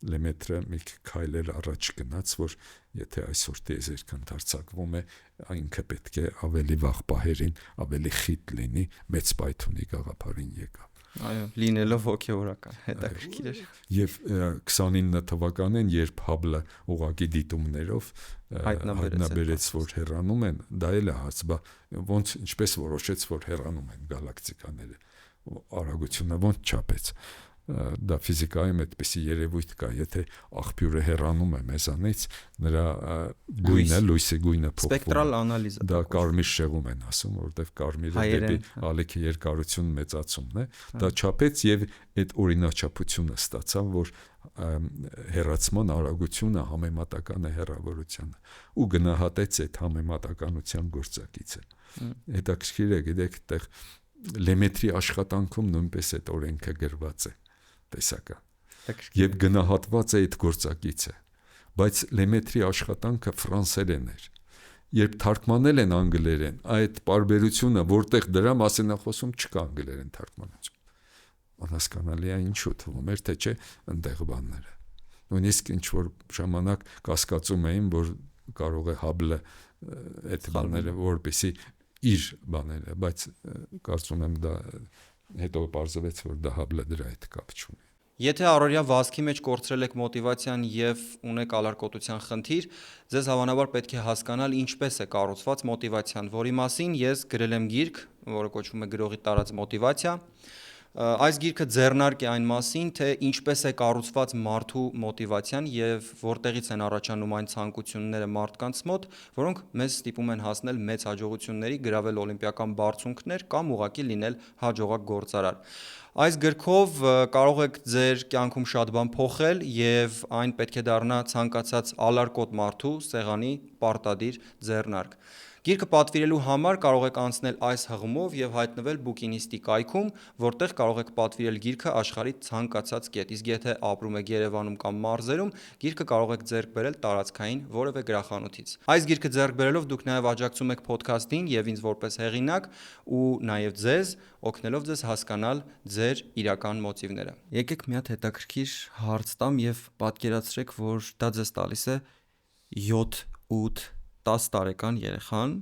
Լեմետրը մի քայլ առաջ գնաց, որ եթե այսօր տիեզերքը ընդարձակվում է, ինքը պետք է ավելի վաղ պահերին ավելի խիտ լինի, մեծ պայթունի գաղափարին եկավ։ Այո, լինելով հոգևորական, հետաքրքիր էր։ Եվ 29 թվականին, երբ Հաբլը ուղղակի դիտումներով հայտնաբերեց, որ հեռանում են, դա էլ է հարց, ոնց ինչպես որոշեց, որ հեռանում են գալակտիկաները, արագությունը ոնց չափեց։ Դա ֆիզիկայում այդպիսի երևույթ կա, եթե աղբյուրը հեռանում է մեզանից, նրա գույնը, լույսի գույնը փոխվում է։ Սպեկտրալ անալիզ։ Դա կարմիր շեղում են ասում, որովհետև կարմիրը դեպի ալիքի երկարություն մեծացումն է։ Դա չափեց եւ այդ օրինաչափությունը ստացավ, որ հեռացման արագությունը համեմատական է հեռավորությանը ու գնահատեց այդ համեմատականության գործակիցը։ Հետաքրքիր է, գիտեք, այդտեղ Լեմետրի աշխատանքում նույնպես այդ օրենքը գրված է, տեսական։ Եվ գնահատված է այդ գործակիցը, բայց Լեմետրի աշխատանքը ֆրանսերեն էր։ Երբ թարգմանել են անգլերեն, այդ պարբերությունը, որտեղ դրա մասին է խոսում, չկա անգլերեն թարգմանություն։ Անհասկանալի է, ինչու թվում էր, թե չէ այնտեղ բանները։ Նույնիսկ ինչ որ ժամանակ կասկածում էին, որ կարող է Հաբլը այդ բաները որպեսի իր բաները, բայց կարծում եմ դա հետո պարզվեց, որ դա Հաբլը դրա հետ կապ չունի։ Եթե առօրյա վազքի մեջ կորցրել եք մոտիվացիան եւ ունեք ալարկոտության խնդիր, ձեզ հավանաբար պետք է հասկանալ ինչպես է կառուցված մոտիվացիան, որի մասին ես գրել եմ գիրք, որը կոչվում է Գրողի տարած մոտիվացիա։ Այս գիրքը ձեռնարկ է այն մասին, թե ինչպես է կառուցված մարդու մոտիվացիան եւ որտեղից են առաջանում այն ցանկությունները մարդկանց մոտ, որոնք մեզ ստիպում են հասնել մեծ հաջողությունների, գրավել օլիմպիական բարձունքներ կամ ուղղակի լինել հաջողակ գործարար։ Այս գրքով կարող եք ձեր կյանքում շատ բան փոխել եւ այն պետք է դառնա ցանկացած ալարկոտ մարդու սեղանի պարտադիր ձեռնարկ։ Գիրքը պատվիրելու համար կարող եք անցնել այս հղումով եւ հայտնվել Բուկինիստի կայքում, որտեղ կարող եք պատվիրել գիրքը աշխարհի ցանկացած կետ։ Իսկ եթե ապրում եք Երևանում կամ մարզերում, գիրքը կարող եք ձեռք բերել տարածքային որևէ գրախանութից։ Այս գիրքը ձեռք բերելով դուք նաեւ աջակցում եք ոդքասթին եւ ինձ որպես հեղինակ ու նաեւ ձեզ, օգնելով ձեզ հասկանալ ձեր իրական մոտիվները։ Եկեք մի հատ հետաքրքիր հարց տամ եւ պատկերացրեք, որ դա ձեզ տալիս է 7, 8, 10 տարեկան երեխան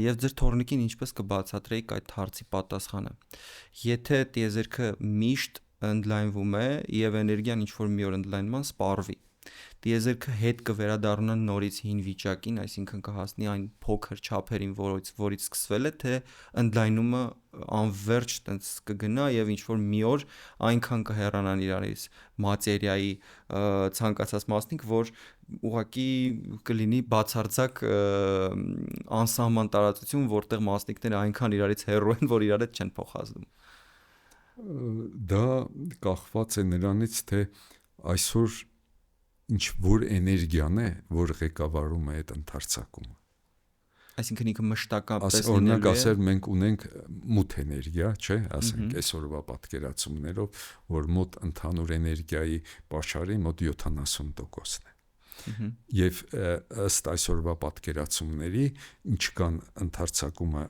եւ ձեր թորնիկին ինչպես կբացատրեիք այդ հարցի պատասխանը։ Եթե տիեզերքը միշտ ընդլայնվում է եւ էներգիան ինչ որ մի օր ընդլայնման սպառվի, տիեզերքը հետ կվերադառնա նորից հին վիճակին, այսինքն կհասնի այն փոքր չափերին, որից սկսվել է, թե ընդլայնումը անverջ տենց կգնա եւ ինչ որ մի օր այնքան կհեռանան իրարից մատերիայի ցանկացած մասնիկ, որ ուղղակի կլինի բացարձակ անսահման տարածություն, որտեղ մասնիկները այնքան իրարից հեռու են, որ իրար հետ չեն փոխազդում։ Դա կախված է նրանից, թե այսօր ինչ որ էներգիան է, որ ղեկավարում է այդ ընդարձակումը։ Այսինքն ինքը մշտականպես օրինակ ասել մենք ունենք մութ էներգիա, չէ՞, ասենք այսօրվա պատկերացումներով, որ մոտ ընդհանուր էներգիայի պաշարի մոտ 70%-ն է։ Եվ ըստ այսօրվա պատկերացումների, ինչքան ընդարձակումը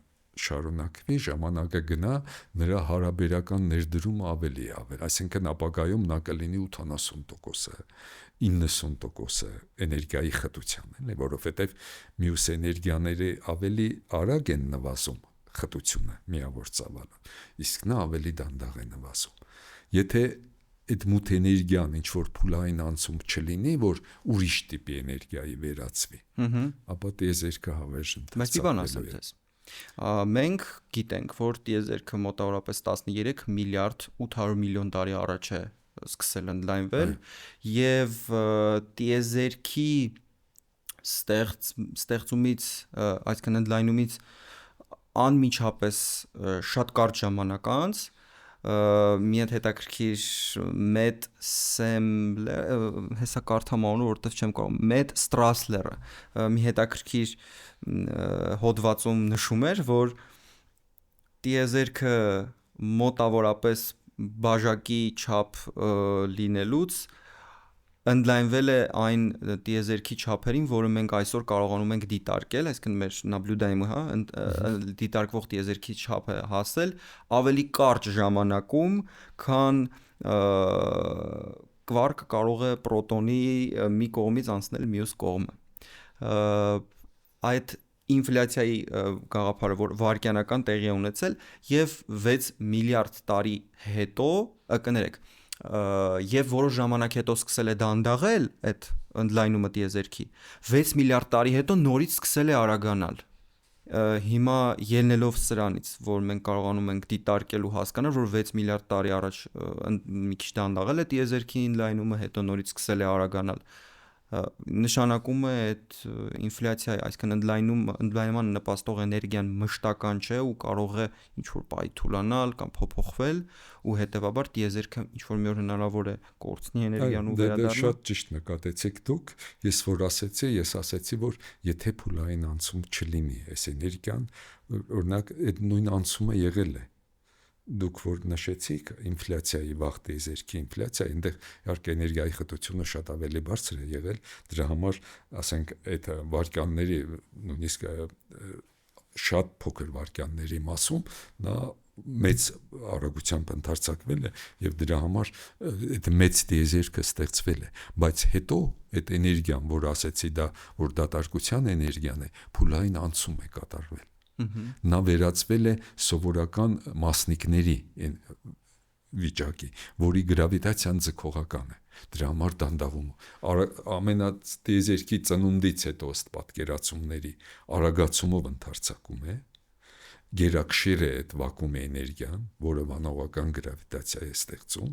շարունակվի, ժամանակը գնա, նրա հարաբերական ներդրումը ավելի, այսինքն ապագայում նա կլինի 80%-ը, 90%-ը էներգիայի խտության, որովհետև մյուս էներգիաները ավելի արագ են նվազում խտությունը միավոր ծավալը, իսկ նա ավելի դանդաղ է նվազում։ Եթե այդ մութ էներգիան ինչ որ փուլային անցում չլինի, որ ուրիշ տիպի էներգիայի վերածվի, ապա տիեզերքը հավերժ ընթացավ։ Բայց մի բան ասեմ ձեզ։ Մենք գիտենք, որ տիեզերքը մոտավորապես 13 միլիարդ 800 միլիոն տարի առաջ է սկսել ընդլայնվել, եւ տիեզերքի ստեղծումից, այսինքն ընդլայնումից անմիջապես շատ կարճ ժամանակ անց մի հատ հետաքրքիր Մետ Սեմլեր, հեսա կարդամ անունը, որովհետև չեմ կարող, Մետ Ստրասլերը մի հետաքրքիր հոդվածում նշում էր, որ տիեզերքը մոտավորապես բաժակի չափ լինելուց ընդլայնվել է այն տիեզերքի չափերին, որը մենք այսօր կարողանում ենք դիտարկել, այսինքն մեր նաբլյուդայմը, դիտարկվող տիեզերքի չափը հասել ավելի կարճ ժամանակում, քան կվարկը կարող է պրոտոնի մի կողմից անցնել մյուս կողմը։ Այդ ինֆլյացիայի գաղափարը, որ վայրկյանական տեղի է ունեցել եւ 6 միլիարդ տարի հետո, կներեք, եւ որոշ ժամանակ հետո սկսել է դանդաղել այդ ընդլայնումը տիեզերքի, 6 միլիարդ տարի հետո նորից սկսել է արագանալ։ Հիմա ելնելով սրանից, որ մենք կարողանում ենք դիտարկել ու հասկանալ, որ 6 միլիարդ տարի առաջ մի քիչ դանդաղել է տիեզերքի ընդլայնումը, հետո նորից սկսել է արագանալ, նշանակում է այդ ինֆլյացիայի, այսինքն ընդլայնման նպաստող էներգիան մշտական չէ ու կարող է ինչ-որ պահի թուլանալ կամ փոփոխվել ու հետեւաբար տիեզերքը ինչ-որ մի օր հնարավոր է կորցնի էներգիան ու վերադառնա։ Շատ ճիշտ նկատեցիք դուք, ես ասեցի, որ եթե փուլային անցում չլինի այս էներգիան, օրինակ այդ նույն անցումը եղել է, դուք որ նշեցիք ինֆլյացիայի վաղ տիեզերքի ինֆլյացիա, այնտեղ իհարկե էներգիայի խտությունը շատ ավելի բարձր է եղել, դրա համար ասենք այդ վարկյանների նույնիսկ շատ փոքր վարկյանների մասում նա մեծ արագությամբ ընդարձակվել է եւ դրա համար այդ մեծ տիեզերքը ստեղծվել է, բայց հետո այդ էներգիան, որ ասեցի դա, որ դատարկության էներգիան է, փուլային անցում է կատարվել։ Նա վերածվել է սովորական մասնիկների վիճակի, որի գրավիտացիան ձգողական է, դրա համար դանդաղում ամենատիեզերքի ծնունդից հետո ըստ պատկերացումների արագացումով ընդարձակում է, գերակշիռ է այդ վակուումի էներգիան, որը վանողական գրավիտացիա է ստեղծում,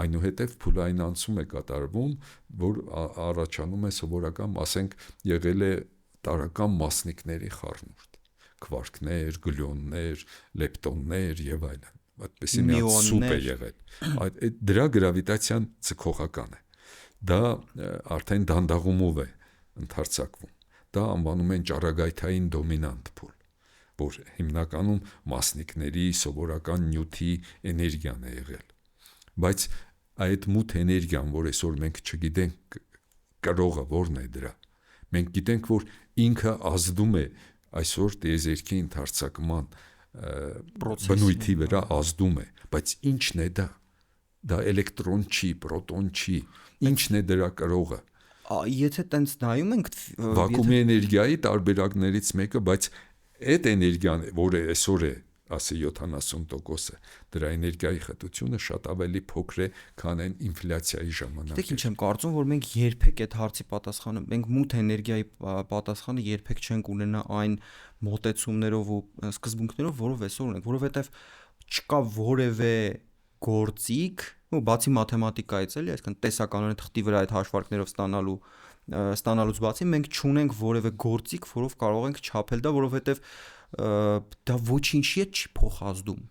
այնուհետև փուլային անցում է կատարվում, որ առաջանում է սովորական, ասենք, եղել է տարրական մասնիկների խառնուրդ, քվարկներ, գլյոններ, լեպտոններ եւ այլն, այդպեսի մի հատ սուպ է եղել, դրա գրավիտացիան ձգողական է, դա արդեն դանդաղումով է ընդարձակվում, դա անվանում են ճառագայթային դոմինանտ փուլ, որ հիմնականում մասնիկների սովորական նյութի էներգիան է եղել, բայց այդ մութ էներգիան, որ այսօր մենք չգիտենք կրողը որն է դրա, մենք գիտենք, որ ինքը ազդում է այսօր տիեզերքի ընդարձակման բնույթի վրա ազդում է, բայց ի՞նչն է դա, դա էլեկտրոն չի, պրոտոն չի, ի՞նչն է դրա կրողը, եթե տենց նայում ենք վակուումի էներգիայի տարբերակներից մեկը, բայց այդ էներգիան, որը այսօր է, ասի 70%-ը, դրա էներգիայի խտությունը շատ ավելի փոքր է, քան այն ինֆլյացիայի ժամանակ։ Գիտեք ինչ եմ կարծում, որ մենք երբեք այդ հարցի պատասխանը, մենք մութ էներգիայի պատասխանը երբեք չենք ունենա այն մոտեցումներով ու սկզբունքներով, որով այսօր ունենք, որովհետև չկա որևէ գործիք, ու բացի մաթեմատիկայից էլի, այսինքն տեսականորեն թղթի վրա այդ հաշվարկներով ստանալուց բացի մենք չունենք որևէ գործիք, որով կարող ենք չափել դա, որովհետև դա ոչինչի հետ չի փոխազդում,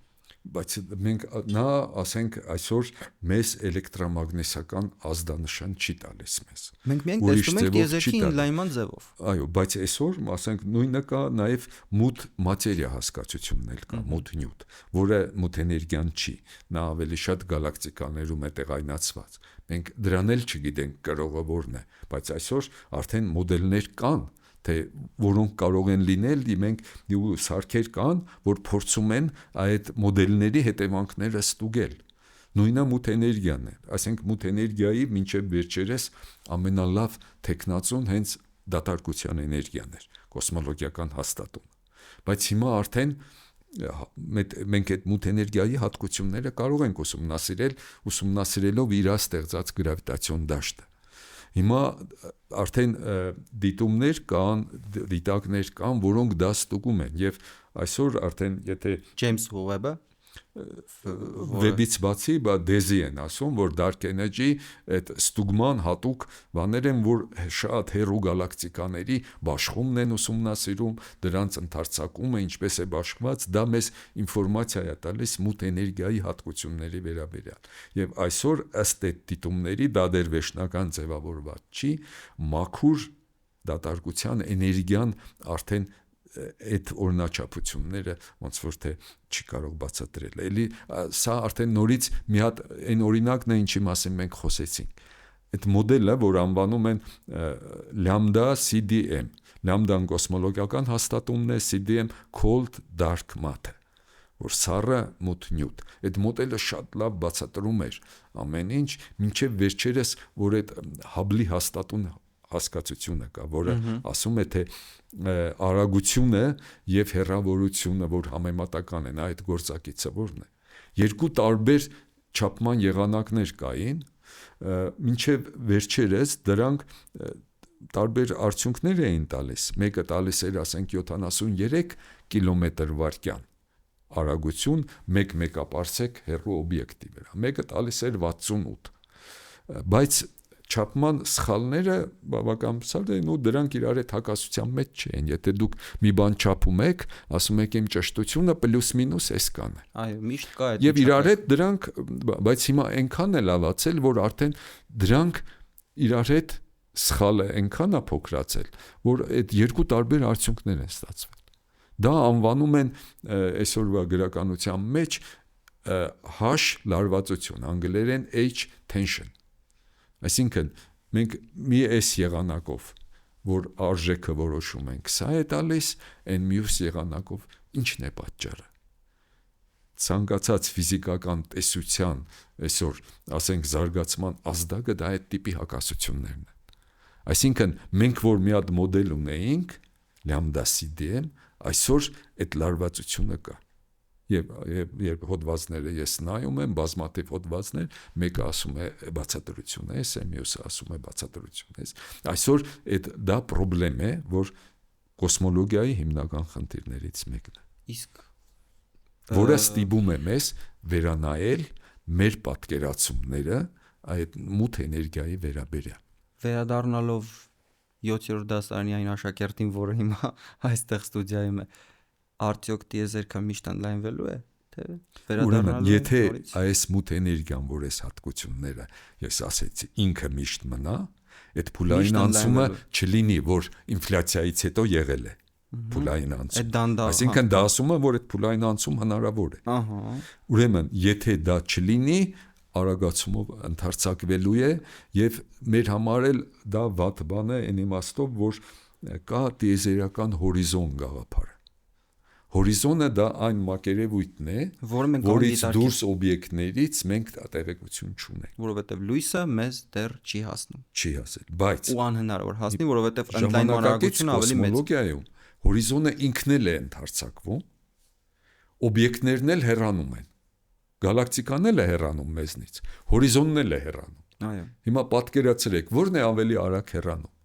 բայց մենք նա ասենք այսօր մեզ էլեկտրամագնիսական ազդանշան չի տալիս մեզ։ Մենք միայն տեսնում ենք տիեզերքի ընդլայնման ձևով։ Այո, բայց այսօր ասենք նույնը կա նաև մութ մատերիա հասկացությունն էլ կա, մութ նյութ, որը մութ էներգիան չի, նա ավելի շատ գալակտիկաներում է տեղայնացված։ Մենք դրան էլ չգիտենք կրողը որն է, բայց այսօր արդեն մոդելներ կան, թե որոնք կարող են լինել, մենք սարքեր կան, որ փորձում են այդ մոդելների հետևանքները ստուգել։ Նույնը մութ էներգիան է, ասենք մութ էներգիայի մինչև վերջերս ամենալավ թեկնածուն հենց դատարկության էներգիան էր, կոսմոլոգիական հաստատումը, բայց հիմա արդեն մենք այդ մութ էներգիայի հատկությունները կարող ենք ուսումնասիրելով իր ստեղծած գրավիտացիոն դաշտը։ Հիմա արդեն դիտումներ կան, դիտակներ կան, որոնք դա ստուգում են, եւ այսօր արդեն եթե Ջեյմս Ուեբը վեբից բացի դեզի են ասում, որ dark energy այդ ստուգման հատուկ բաներ են, որ շատ հեռու գալակտիկաների բաշխումն են ուսումնասիրում, դրանց ընդարձակումը ինչպես է բաշխված, դա մեզ ինֆորմացիա է տալիս մութ էներգիայի հատկությունների վերաբերյալ։ Եվ այսօր ըստ այդ դիտումների դա դեռ վերջնական ձևավորված չի, մաքուր դատարկության էներգիան արդեն այդ օրինաչափությունները ոնց որ թե չի կարող բացատրել։ Էլի սա արդեն նորից մի հատ այն օրինակն է, ինչի մասին մենք խոսեցինք։ Այդ մոդելը, որ անվանում են լամդա CDM, լամդան կոսմոլոգիական հաստատումն է, CDM cold dark matter, որ սառը մութ նյութ։ Այդ մոդելը շատ լավ բացատրում էր ամեն ինչ, մինչև վերջերս, որ այդ Հաբլի հասկացությունը կա, որը ասում է, թե արագությունը եւ հեռավորությունը, որ համեմատական են, այդ գործակիցը որն է։ Երկու տարբեր չափման եղանակներ կային, մինչև վերջերս դրանք տարբեր արդյունքներ էին տալիս։ Մեկը տալիս էր, ասենք 73 կիլոմետր/վայրկյան արագություն 1 մեգապարսեկ հեռու օբյեկտի վրա, մեկը տալիս էր 68, բայց չափման սխալները բավական ցավ են ու դրանք իրար հետ հակասության մեջ չեն։ Եթե դուք մի բան չափում եք, ասում եք իմ ճշտությունը պլյուս-մինուս այսքան է։ Այո, միշտ կա այդ։ Եվ իրար հետ դրանք, բայց հիմա այնքան է լավացել, որ արդեն դրանք իրար հետ սխալը այնքան է փոքրացել, որ այդ երկու տարբեր արդյունքներ են ստացվել։ Դա անվանում են այսօրվա գրականության մեջ H լարվածություն, անգլերեն H tension։ Այսինքն մենք մի այս եղանակով, որ արժեքը որոշում ենք, սա է տալիս, այն մյուս եղանակով ինչն է պատճառը։ Ցանկացած ֆիզիկական տեսության այսօր, ասենք զարգացման ազդակը դա այդ տիպի հակասություններն են։ Այսինքն մենք որ մի հատ մոդել ունեինք, լամդա CDM, այսօր այդ լարվածությունը կա։ Երբ հոդվածները ես նայում եմ, բազմաթիվ հոդվածներ, մեկը ասում է բացատրություն է, մյուսը ասում է բացատրություն է։ Այսօր դա խնդրեմ է, որ կոսմոլոգիայի հիմնական խնդիրներից մեկն է։ Իսկ որը ստիպում է մեզ վերանայել մեր պատկերացումները այդ մութ էներգիայի վերաբերյալ։ Վերադառնալով 7-րդ դասարանի այն աշակերտին, որը հիմա այստեղ ստուդիայում է, արդյոք տիեզերքը միշտ ընդլայնվելու է, թե վերադառնալու է։ Եթե այս մութ էներգիան, որ այս հատկությունները, ես ասեցի, ինքը միշտ մնա, այդ փուլային անցումը չլինի, որ ինֆլյացիայից հետո եղել է փուլային անցում։ Այսինքն դա ասում է, որ այդ փուլային անցում հնարավոր է։ Ուրեմն, եթե դա չլինի, արագացումով ընդարձակվելու է եւ մեր համար էլ դա վատ բան է այն իմաստով, որ կա տիեզերական հորիզոն գաղափարը։ Հորիզոնը դա այն մակերևույթն է, որից դուրս օբյեկտներից մենք տեղեկություն չունենք, որովհետև լույսը մեզ դեռ չի հասնում։ Չի հասել, բայց ու անհնար որ հասնի, որովհետև ընդլայնման արագությունը ավելի մեծ։ Կոսմոլոգիայում հորիզոնը ինքն էլ է ընդարձակվում, օբյեկտներն էլ հեռանում են։ Գալակտիկանն էլ է հեռանում մեզնից, հորիզոնն էլ է հեռանում։ Այո։ Հիմա պատկերացրեք, ո՞րն է ավելի արագ հեռանում։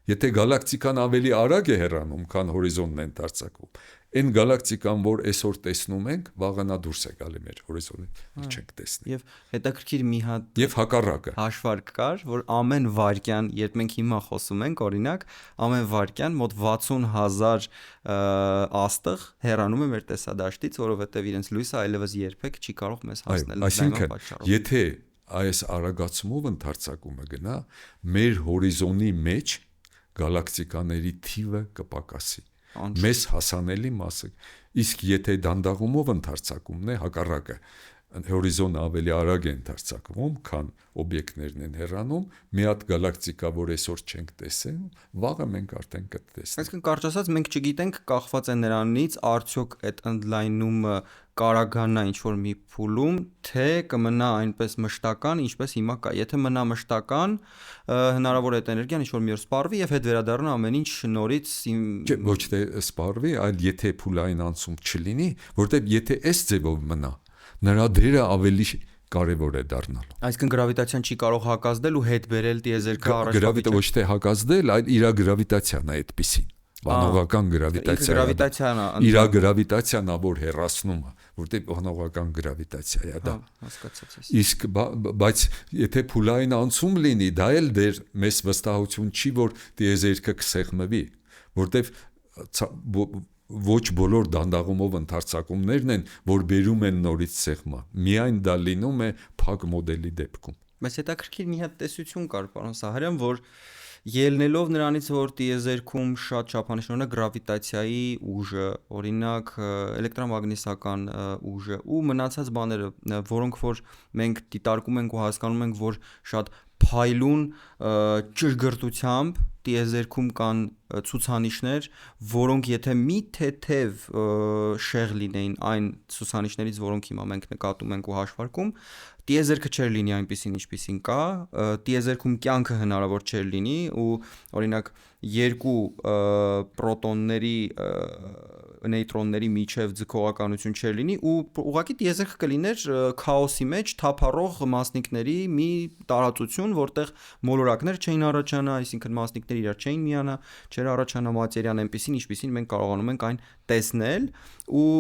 Եթե գալակտիկան ավելի արագ է հեռանում, քան հորիզոնն է ընդարձակվում, այն գալակտիկան, որ այսօր տեսնում ենք, վաղը նա դուրս է գալի մեր հորիզոնից, չենք տեսնի։ Եվ հետաքրքիր մի հատ եւ հակառակը հաշվարկ կար, որ ամեն վայրկյան, երբ մենք հիմա խոսում ենք, օրինակ, ամեն վայրկյան մոտ 60,000 աստղ հեռանում է մեր տեսադաշտից, որովհետեւ իրենց լույսը այլևս երբեք չի կարող մեզ հասնել։ Այսինքն, եթե այս արագացումով ընդարձակումը գնա, մեր հորիզոնի մեջ գալակտիկաների թիվը կպակասի, մեզ հասանելի մասը։ Իսկ եթե դանդաղումով ընդարձակումն է, հակառակը, հորիզոնը ավելի արագ է ընդարձակվում, քան օբյեկտներն են հեռանում, մի հատ գալակտիկա, որ այսօր չենք տեսել, վաղը մենք արդեն կտեսնենք։ Այսինքն կարճ ասած մենք չգիտենք, կախված է նրանից, արդյոք այդ ընդլայնումը կարագանա ինչ-որ մի փուլում, թե կմնա այնպես մշտական, ինչպես հիմա կա։ Եթե մնա մշտական, հնարավոր է այդ էներգիան ինչ-որ մի օր սպառվի եւ հետ վերադառնա ամեն ինչ նորից ոչ թե սպառվի, այլ եթե փուլային անցում չլինի, որտեղ եթե այս ձևով մնա, նրա դերը ավելի կարևոր է դառնալու։ Այսինքն գրավիտացիան չի կարող հակազդել ու հետ բերել տիեզերքը առաջ։ Ոչ թե հակազդել, այլ իր գրավիտացիան է այդպեսին։ Բանողական գրավիտացիան։ Իր գրավիտացիան ա որ հեռացնում է, որտեղ բանողական գրավիտացիա է դա։ Հասկացա։ Իսկ բայց եթե փուլային անցում լինի, դա էլ դեր մեծ վստահություն չի, որ տիեզերքը կսեղմվի, որտեղ ոչ բոլոր դանդաղումով ընդարձակումներն են, որ բերում են նորից սեղման։ Միայն դա լինում է փակ մոդելի դեպքում։ Բայց հետաքրքիր մի հատ տեսություն կար, պարոն Սահարյան, որ ելնելով նրանից, որ տիեզերքում շատ չափանիշներն գրավիտացիայի ուժը, օրինակ էլեկտրամագնիսական ուժը ու մնացած բաները, որոնք որ մենք դիտարկում ենք ու հասկանում ենք, որ շատ փայլուն ճշգրտությամբ տիեզերքում կան ցուցանիշներ, որոնք եթե մի թեթև շեղ լինեին այն ցուցանիշներից, որոնք հիմա մենք նկատում ենք ու հաշվարկում, տիեզերքը չէր լինի այնպեսին, ինչպեսին կա, տիեզերքում կյանքը հնարավոր չէր լինի ու օրինակ երկու պրոտոնների նեյտրոնների միջև ձգողականություն չէր լինի ու ուղղակի տիեզերքը կլիներ քաոսի մեջ թափառող մասնիկների մի տարածություն, որտեղ մոլորակներ չէին առաջանա, այսինքն մասնիկները իրար չէին միանա, չէր առաջանա մատերիան այնպեսին, ինչպեսին մենք կարողանում ենք այն տեսնել ու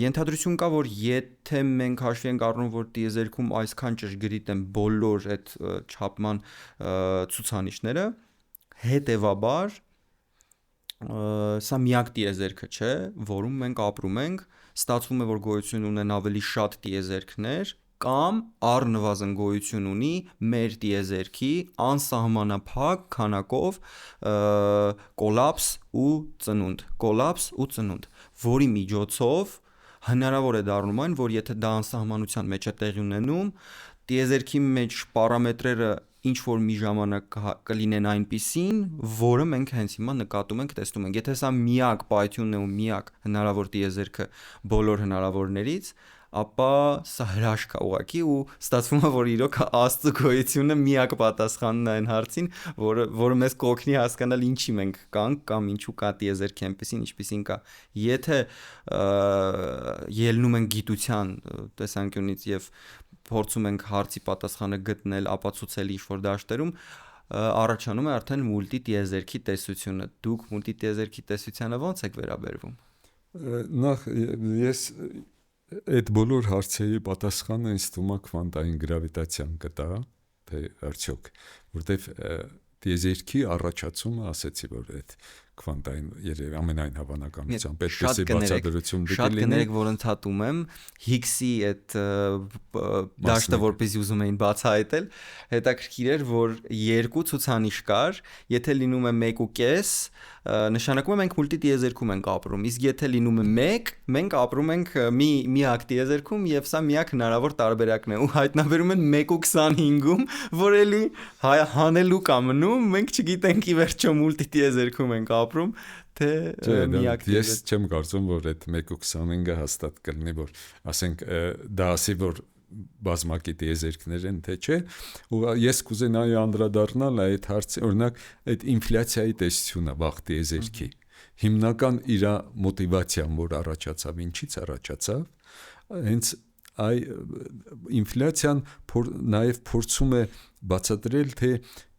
ենթադրություն կա, որ եթե մենք հաշվի ենք առնում, որ տիեզերքում այսքան ճշգրիտ են բոլոր այդ չափման ցուցանիշները, հետևաբար սա միակ տիեզերքը չէ, որում մենք ապրում ենք, ստացվում է, որ գոյություն ունեն ավելի շատ տիեզերքներ կամ առնվազն գոյություն ունի մեր տիեզերքի անսահմանափակ քանակով կոլապս ու ծնունդ, որի միջոցով հնարավոր է դառնում այն, որ եթե դա անսահմանության մեջ է տեղի ունենում, տիեզերքի մեջ պարամետրերը ինչ որ մի ժամանակ կլինեն այնպիսին, որը մենք հենց հիմա նկատում ենք, տեսնում ենք։ Եթե սա միակ պայթյունն է ու միակ հնարավոր տիեզերքը բոլոր հնարավորներից, ապա սա հրաշք է ուղղակի ու ստացվում է, որ իրոք Աստծո գոյությունը միակ պատասխանն է այն հարցին, որը մեզ կօգնի հասկանալ ինչի մենք կանք կամ ինչու կա տիեզերքը այնպեսին, ինչպեսին կա։ Եթե ելնում ենք գիտության տեսանկյունից եւ փորձում ենք հարցի պատասխանը գտնել, ապացուցել ինչ-որ դաշտերում, առաջանում է արդեն մուլտիտիեզերքի տեսությունը։ Դուք մուլտիտիեզերքի տեսությանը ո՞նց եք վերաբերվում։ Նախ ես այդ բոլոր հարցերի պատասխանը ինձ թվում է քվանտային գրավիտացիան կտա, թե արդյոք, որտեվ տիեզերքի առաջացումը ասեցի, որ այդ քվանտային երևի ամենայն հավանականությամբ այդպես է բացատրություն դիտել։ Շատ կներեք, որ ընդհատում եմ Հիգսի այդ դաշտը, որպեսզի ուզում էին բացահայտել, հետաքրքիր էր, որ երկու ցուցանիշ կար, եթե լինում է 1.5, նշանակում է մենք մուլտիտիեզերքում ենք ապրում, իսկ եթե լինում է 1, մենք ապրում ենք միակ տիեզերքում եւ սա միակ հնարավոր տարբերակն է ու հայտնաբերում են 1.25-ում, որ էլի հանելուկ է մնում, մենք չգիտենք ի վերջո մուլտիտիեզերքում ենք ապրում, թե միակ տիեզերք։ Ես չեմ կարծում, որ այդ 1.25-ը հաստատ կլինի, որ ասենք դա ասի, որ բազմակի տիեզերքներ են, թե չէ, ու ես կուզենայի անդրադառնալ այդ հարցի, օրինակ այդ ինֆլյացիայի տեսությունը վաղ տիեզերքի հիմնական իր մոտիվացիան, որ առաջացավ, ինչից առաջացավ, հենց այ ինֆլյացիան նաև փորձում է բացատրել, թե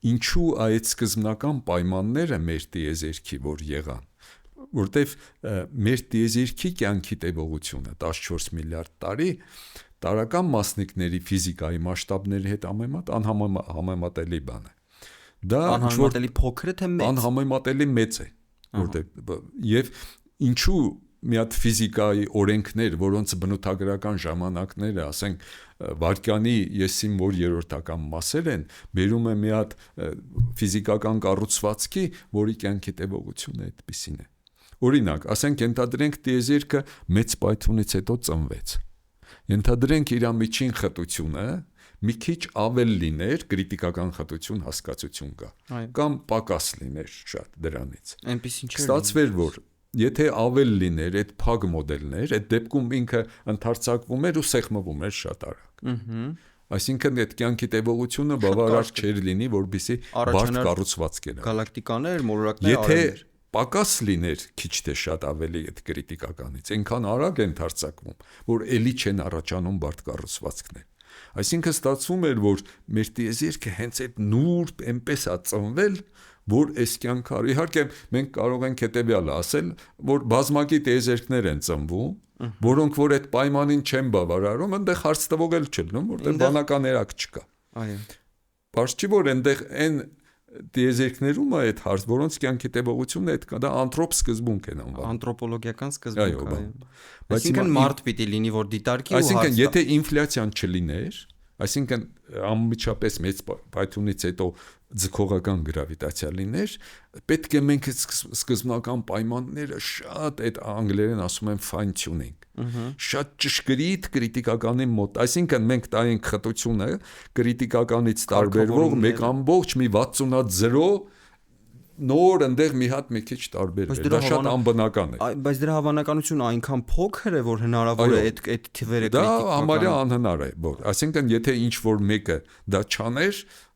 ինչու այդ սկզբնական պայմանները մեր տիեզերքի որ եղան, որտեվ մեր տիեզերքի կյանքի տևողությունը 14 միլիարդ տարի տարական մասնիկների ֆիզիկայի մասշտաբների հետ անհամեմատելի բան է։ Դա անհամեմատելի փոքր է թե մեծ։ Անհամեմատելի մեծ է, որտեղ եւ ինչու մի հատ ֆիզիկայի օրենքներ, որոնց բնութագրական ժամանակները, ասենք, վարկյանի եսին որ երրորդական մասեր են, բերում է մի հատ ֆիզիկական կառուցվածքի, որի կյանքի տևողությունը այդպիսին է։ Օրինակ, ասենք ենթադրենք տիեզերքը մեծ պայթյունից հետո ծնվեց։ Ենթադրենք իր միջին խտությունը մի քիչ ավել լիներ, կրիտիկական խտություն հասկացություն կա, կամ պակաս լիներ շատ դրանից։ Այնպեսին չէր։ Ստացվեր, որ եթե ավել լիներ այդ փակ մոդելներ, այդ դեպքում ինքը ընդարձակվում էր ու սեղմվում էր շատ արագ։ Այսինքն այդ կյանքի տևողությունը բավարար չէր լինի, որպեսզի բարդ կառուցվածք գնա։ Գալակտիկաներ, մոլորակներ Եթե պակաս լիներ քիչ թե շատ ավելի այդ կրիտիկականից, այնքան արագ են ընդարձակվում, որ էլի չեն առաջանում բարդ կառուցվածքներ։ Այսինքն ստացվում էր, որ մեր տիեզերքը հենց այդ նուրբ այնպես է ծնվել, որ այս կյանքը իհարկե մենք կարող ենք հետեւյալը ասել, որ բազմակի տիեզերքներ են ծնվում, որոնք որ այդ պայմանին չեն բավարարում, այնտեղ հարց տվող էլ չլնում, որտեղ բանական երակ չկա։ Այո։ Բայց չի որ այնտեղ այն տիեզերքներում է այդ հարց, որոնց կյանքի տևողությունը այդ դա անթրոպ սկզբունք են անվանում։ Անթրոպոլոգիական սկզբունք, այո։ Այսինքն մարդ պիտի լինի, որ դիտարկի ու հարց տա։ Այսինքն եթե ինֆլյացիան չլիներ, այսինքն անմիջապես մեծ պայթյունից հետո ձգողական գրավիտացիա լիներ, պետք է մենք սկզբնական պայմանները շատ այդ անգլերեն ասում են fine tuning, շատ ճշգրիտ կրիտիկականի մոտ, այսինքն մենք տայինք խտությունը կրիտիկականից տարբերվող 1.60 նոր այնտեղ մի հատ մի քիչ տարբերվել, դա շատ անբնական է։ Բայց դրա հավանականությունը այնքան փոքր է, որ հնարավոր է այդ թվերը դա համարյա անհնար է, որ այսինքն եթե ինչ որ մեկը դա չաներ,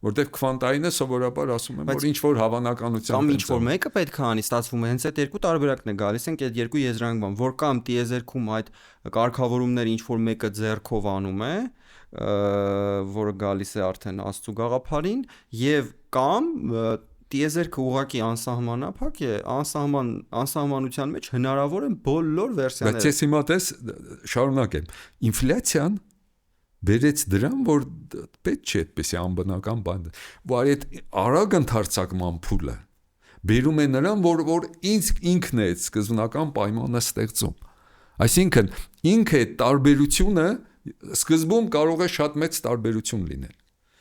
որտեղ քվանտայինը սովորաբար ասում են, որ ինչ որ հավանականությամբ կամ ինչ որ մեկը պետք է անի, ստացվում է հենց այդ երկու տարբերակն է գալիս, ենք այդ երկու եզրանկման, որ կամ տիեզերքում այդ կարգավորումները ինչ որ մեկը ձեռքով անում է, որը գալիս է արդեն Աստծո գաղափարին, եւ կամ տիեզերքը ուղղակի անսահմանափակ է, անսահմանության մեջ հնարավոր են բոլոր վերսիաները։ Բայց ես հիմա տես շարունակեմ։ Ինֆլյացիան բերեց դրան, որ պետք չէ այդպեսի անբնական բան, որ այդ արագ ընդարձակման փուլը բերում է նրան, որ ինքն է այդ սկզբնական պայմանը ստեղծում։ Այսինքն ինքը այդ տարբերությունը սկզբում կարող է շատ մեծ տարբերություն լինել։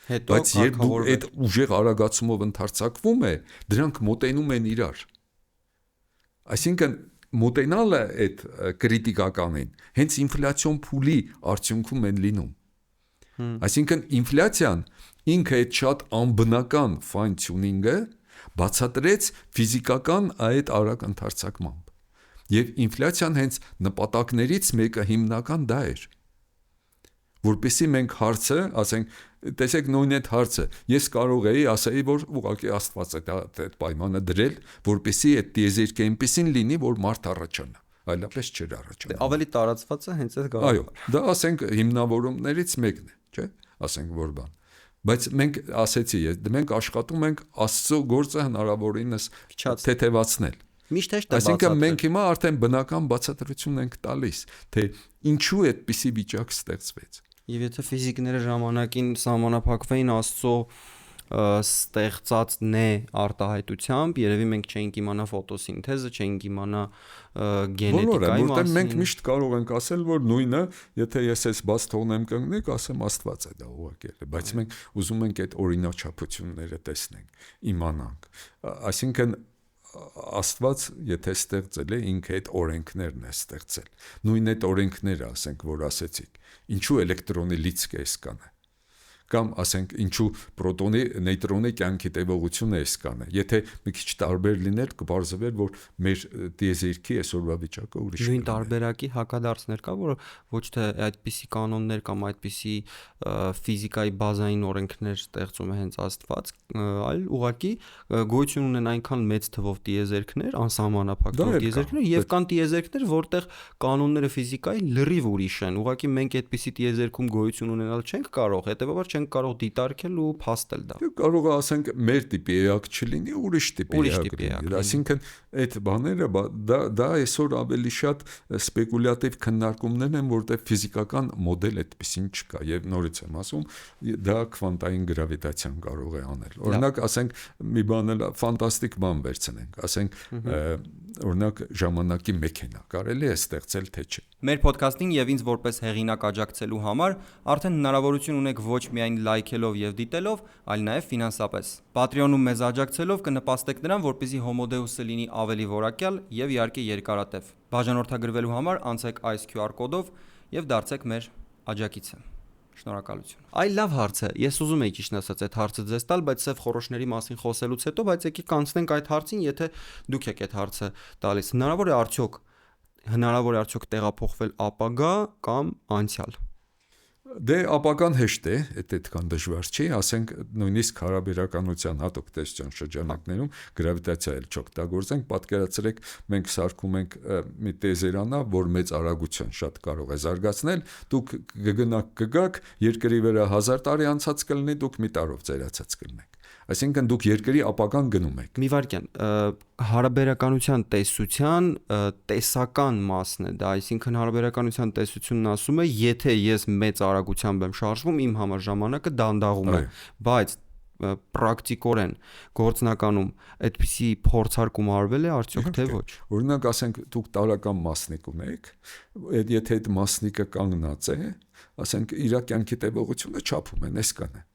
Բայց երբ դու այդ ուժեղ արագացումով ընդարձակվում է, դրանք մոտենում են իրար։ Այսինքն մոտենալը այդ կրիտիկականին հենց ինֆլյացիոն փուլի արդյունքում են լինում։ Այսինքն ինֆլյացիան ինքը այդ շատ անբնական fine tuning-ը բացատրեց ֆիզիկական այդ արագ ընդարձակմամբ։ Եվ ինֆլյացիան հենց նպատակներից մեկը հիմնական դա էր։ Որպեսզի մենք հարցը, ասենք, տեսեք նույն այդ հարցը, ես կարող էի ասեի, որ ուղղակի Աստված է այդ պայմանը դրել, որպեսզի այդ տիեզերքը այնպեսին լինի, որ մարդ առաջանա, այլապես չէր առաջանա։ Ավելի տարածվածը հենց այդ Այո, դա ասենք հիմնավորումներից մեկն է, չէ՞, ասենք որ բան։ Բայց մենք ասեցի, մենք աշխատում ենք Աստծո գործը հնարավորինս թեթևացնել։ Միշտ է դա։ Այսինքն մենք հիմա արդեն բնական բացատրություն ենք տալիս, թե ինչու այդպիսի վիճակ ստեղծվեց։ Եվ եթե ֆիզիկները ժամանակին սահմանափակվեին Աստծո ստեղծած նե արտահայտությամբ, երևի մենք չէինք իմանա ֆոտոսինթեզը, չէինք իմանա գենետիկայի մասին։ Որտեղ մենք միշտ կարող ենք ասել, որ նույնը, եթե ես այս բաց թողնեմ կանգնեք, ասեմ Աստված է դա ուղղակի, բայց մենք ուզում ենք այդ օրինաչափությունները տեսնենք, իմանանք։ Այսինքն Աստված եթե ստեղծել է, ինքը այդ օրենքներն է ստեղծել։ Նույն այդ օրենքները, ասենք, որ ասեցիք, ինչու էլեկտրոնի լիցք է այսքան է։ Կամ ասենք ինչու պրոտոնի, նեյտրոնի կյանքի տևողությունը այսքան է։ Եթե մի քիչ տարբեր լիներ, կբարձվեր, որ մեր տիեզերքի այսօրվա վիճակը ուրիշ է։ Նույն տարբերակի հակադարձներ կա, որ ոչ թե այդպիսի կանոններ կամ այդպիսի ֆիզիկայի բազային օրենքներ ստեղծում է հենց Աստված, այլ ուղղակի գոյություն ունեն այնքան մեծ թվով տիեզերքներ, անսահմանափակ թվով տիեզերքներ, եւ կան տիեզերքներ, որտեղ կանոնները ֆիզիկայի լրիվ ուրիշ են։ Ուղղակի մենք այդպիսի տիեզերքում գոյություն ունենալ չենք կարող, հետեւաբար չենք կարող դիտարկել ու փաստել դա։ Կարող է ասենք մեր տիպի էակ չլինի, ուրիշ տիպի էակ։ Այսինքն այդ բաները դա այսօր ավելի շատ սպեկուլյատիվ քննարկումներ են, որտեղ ֆիզիկական մոդել այդպեսին չկա, եւ նորից եմ ասում, դա քվանտային գրավիտացիան կարող է անել։ Օրինակ, ասենք մի բան էլ ֆանտաստիկ բան վերցնենք, ասենք օրինակ ժամանակի մեքենա կարելի է ստեղծել թե չէ։ Մեր ոդքասթին եւ ինձ որպես հեղինակ աջակցելու համար արդեն հնարավորություն ունեք ոչ միայն լայքելով եւ դիտելով, այլ նաեւ ֆինանսապես։ Patreon-ում մեզ աջակցելով կնպաստեք նրան, որպեսզի Homo Deus-ը լինի ավելի որակյալ եւ իհարկե երկարատև։ Բաժանորդագրվելու համար անցեք այս QR կոդով եւ դարձեք մեր Աջակից եմ։ Շնորհակալություն։ Այ լավ հարց է։ Ես ուզում եի ճիշտ ասած այդ հարցը ձեզ տալ, բայց սև խորոշների մասին խոսելուց հետո, բայց եկեք կանցնենք այդ հարցին, եթե դուք եք այդ հարցը տալիս։ Հնարավոր է արդյոք տեղափոխվել ապագա կամ անցյալ։ Դե ապագան հեշտ է, այդքան դժվար չի, ասենք նույնիսկ հարաբերականության հատուկ տեսության շրջանակներում գրավիտացիա էլ չօգտագործենք, պատկերացրեք, մենք սարքում ենք մի տեզերանա, որ մեծ արագության շատ կարող է զարգացնել, դուք կգաք, երկրի վրա 1000 տարի անցած կլինի, դուք մի տարով ծերացած կլինեք։ Այսինքն դուք երկրի ապագան գնում եք։ Մի վարքյան, հարաբերականության տեսության տեսական մասն է դա, այսինքն հարաբերականության տեսությունն ասում է, եթե ես մեծ արագությամբ եմ շարժվում, իմ համար ժամանակը դանդաղում է, բայց պրակտիկորեն գործնականում այդպիսի փորձարկում արվել է արդյոք թե ոչ։ Օրինակ ասենք դուք տարական մասնիկ ունեք, եթե այդ մասնիկը կանգնած է, ասենք իր կյանքի տևողությունը չափում են, այսքան է։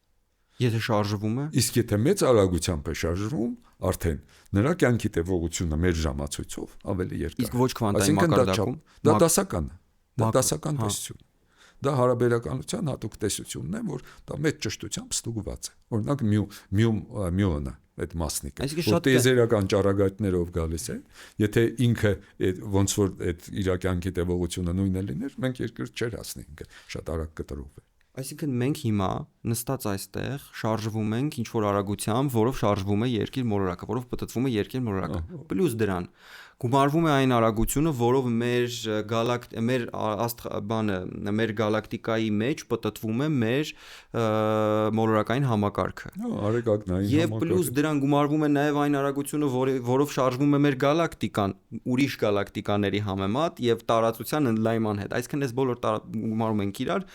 Եթե շարժվում է, իսկ եթե մեծ արագությամբ է շարժվում, արդեն նրա կյանքի տևողությունը մեր ժամացույցով ավելի երկար։ Իսկ ոչ քվանտային մակարդակում, դա դասական է, դա դասական տեսություն։ Դա հարաբերականության հատուկ տեսությունն է, որ դա մեծ ճշտությամբ ստուգված է։ Օրինակ մյուոնը այդ մասնիկը, որ տեզերական ճառագայթներով գալիս է, եթե ինքը ոնց որ այդ իր կյանքի տևողությունը նույնը լիներ, մենք երկրի չեր հասնենք, շատ արագ կտրուվեր։ Այսինքն մենք հիմա նստած այստեղ շարժվում ենք ինչ որ արագությամբ, որով շարժվում է երկիր մոլորակը, որով պտտվում է երկիր մոլորակը։ Պլյուս դրան գումարվում է այն արագությունը, որով մեր գալակտիկայի մեջ պտտվում է մեր մոլորակային համակարգը։ Եվ պլյուս դրան գումարվում է նաև այն արագությունը, որով շարժվում է մեր գալակտիկան ուրիշ գալակտիկաների համեմատ եւ տարածության ընդլայնման հետ։ Այսինքն այս բոլոր գումարում ենք իրար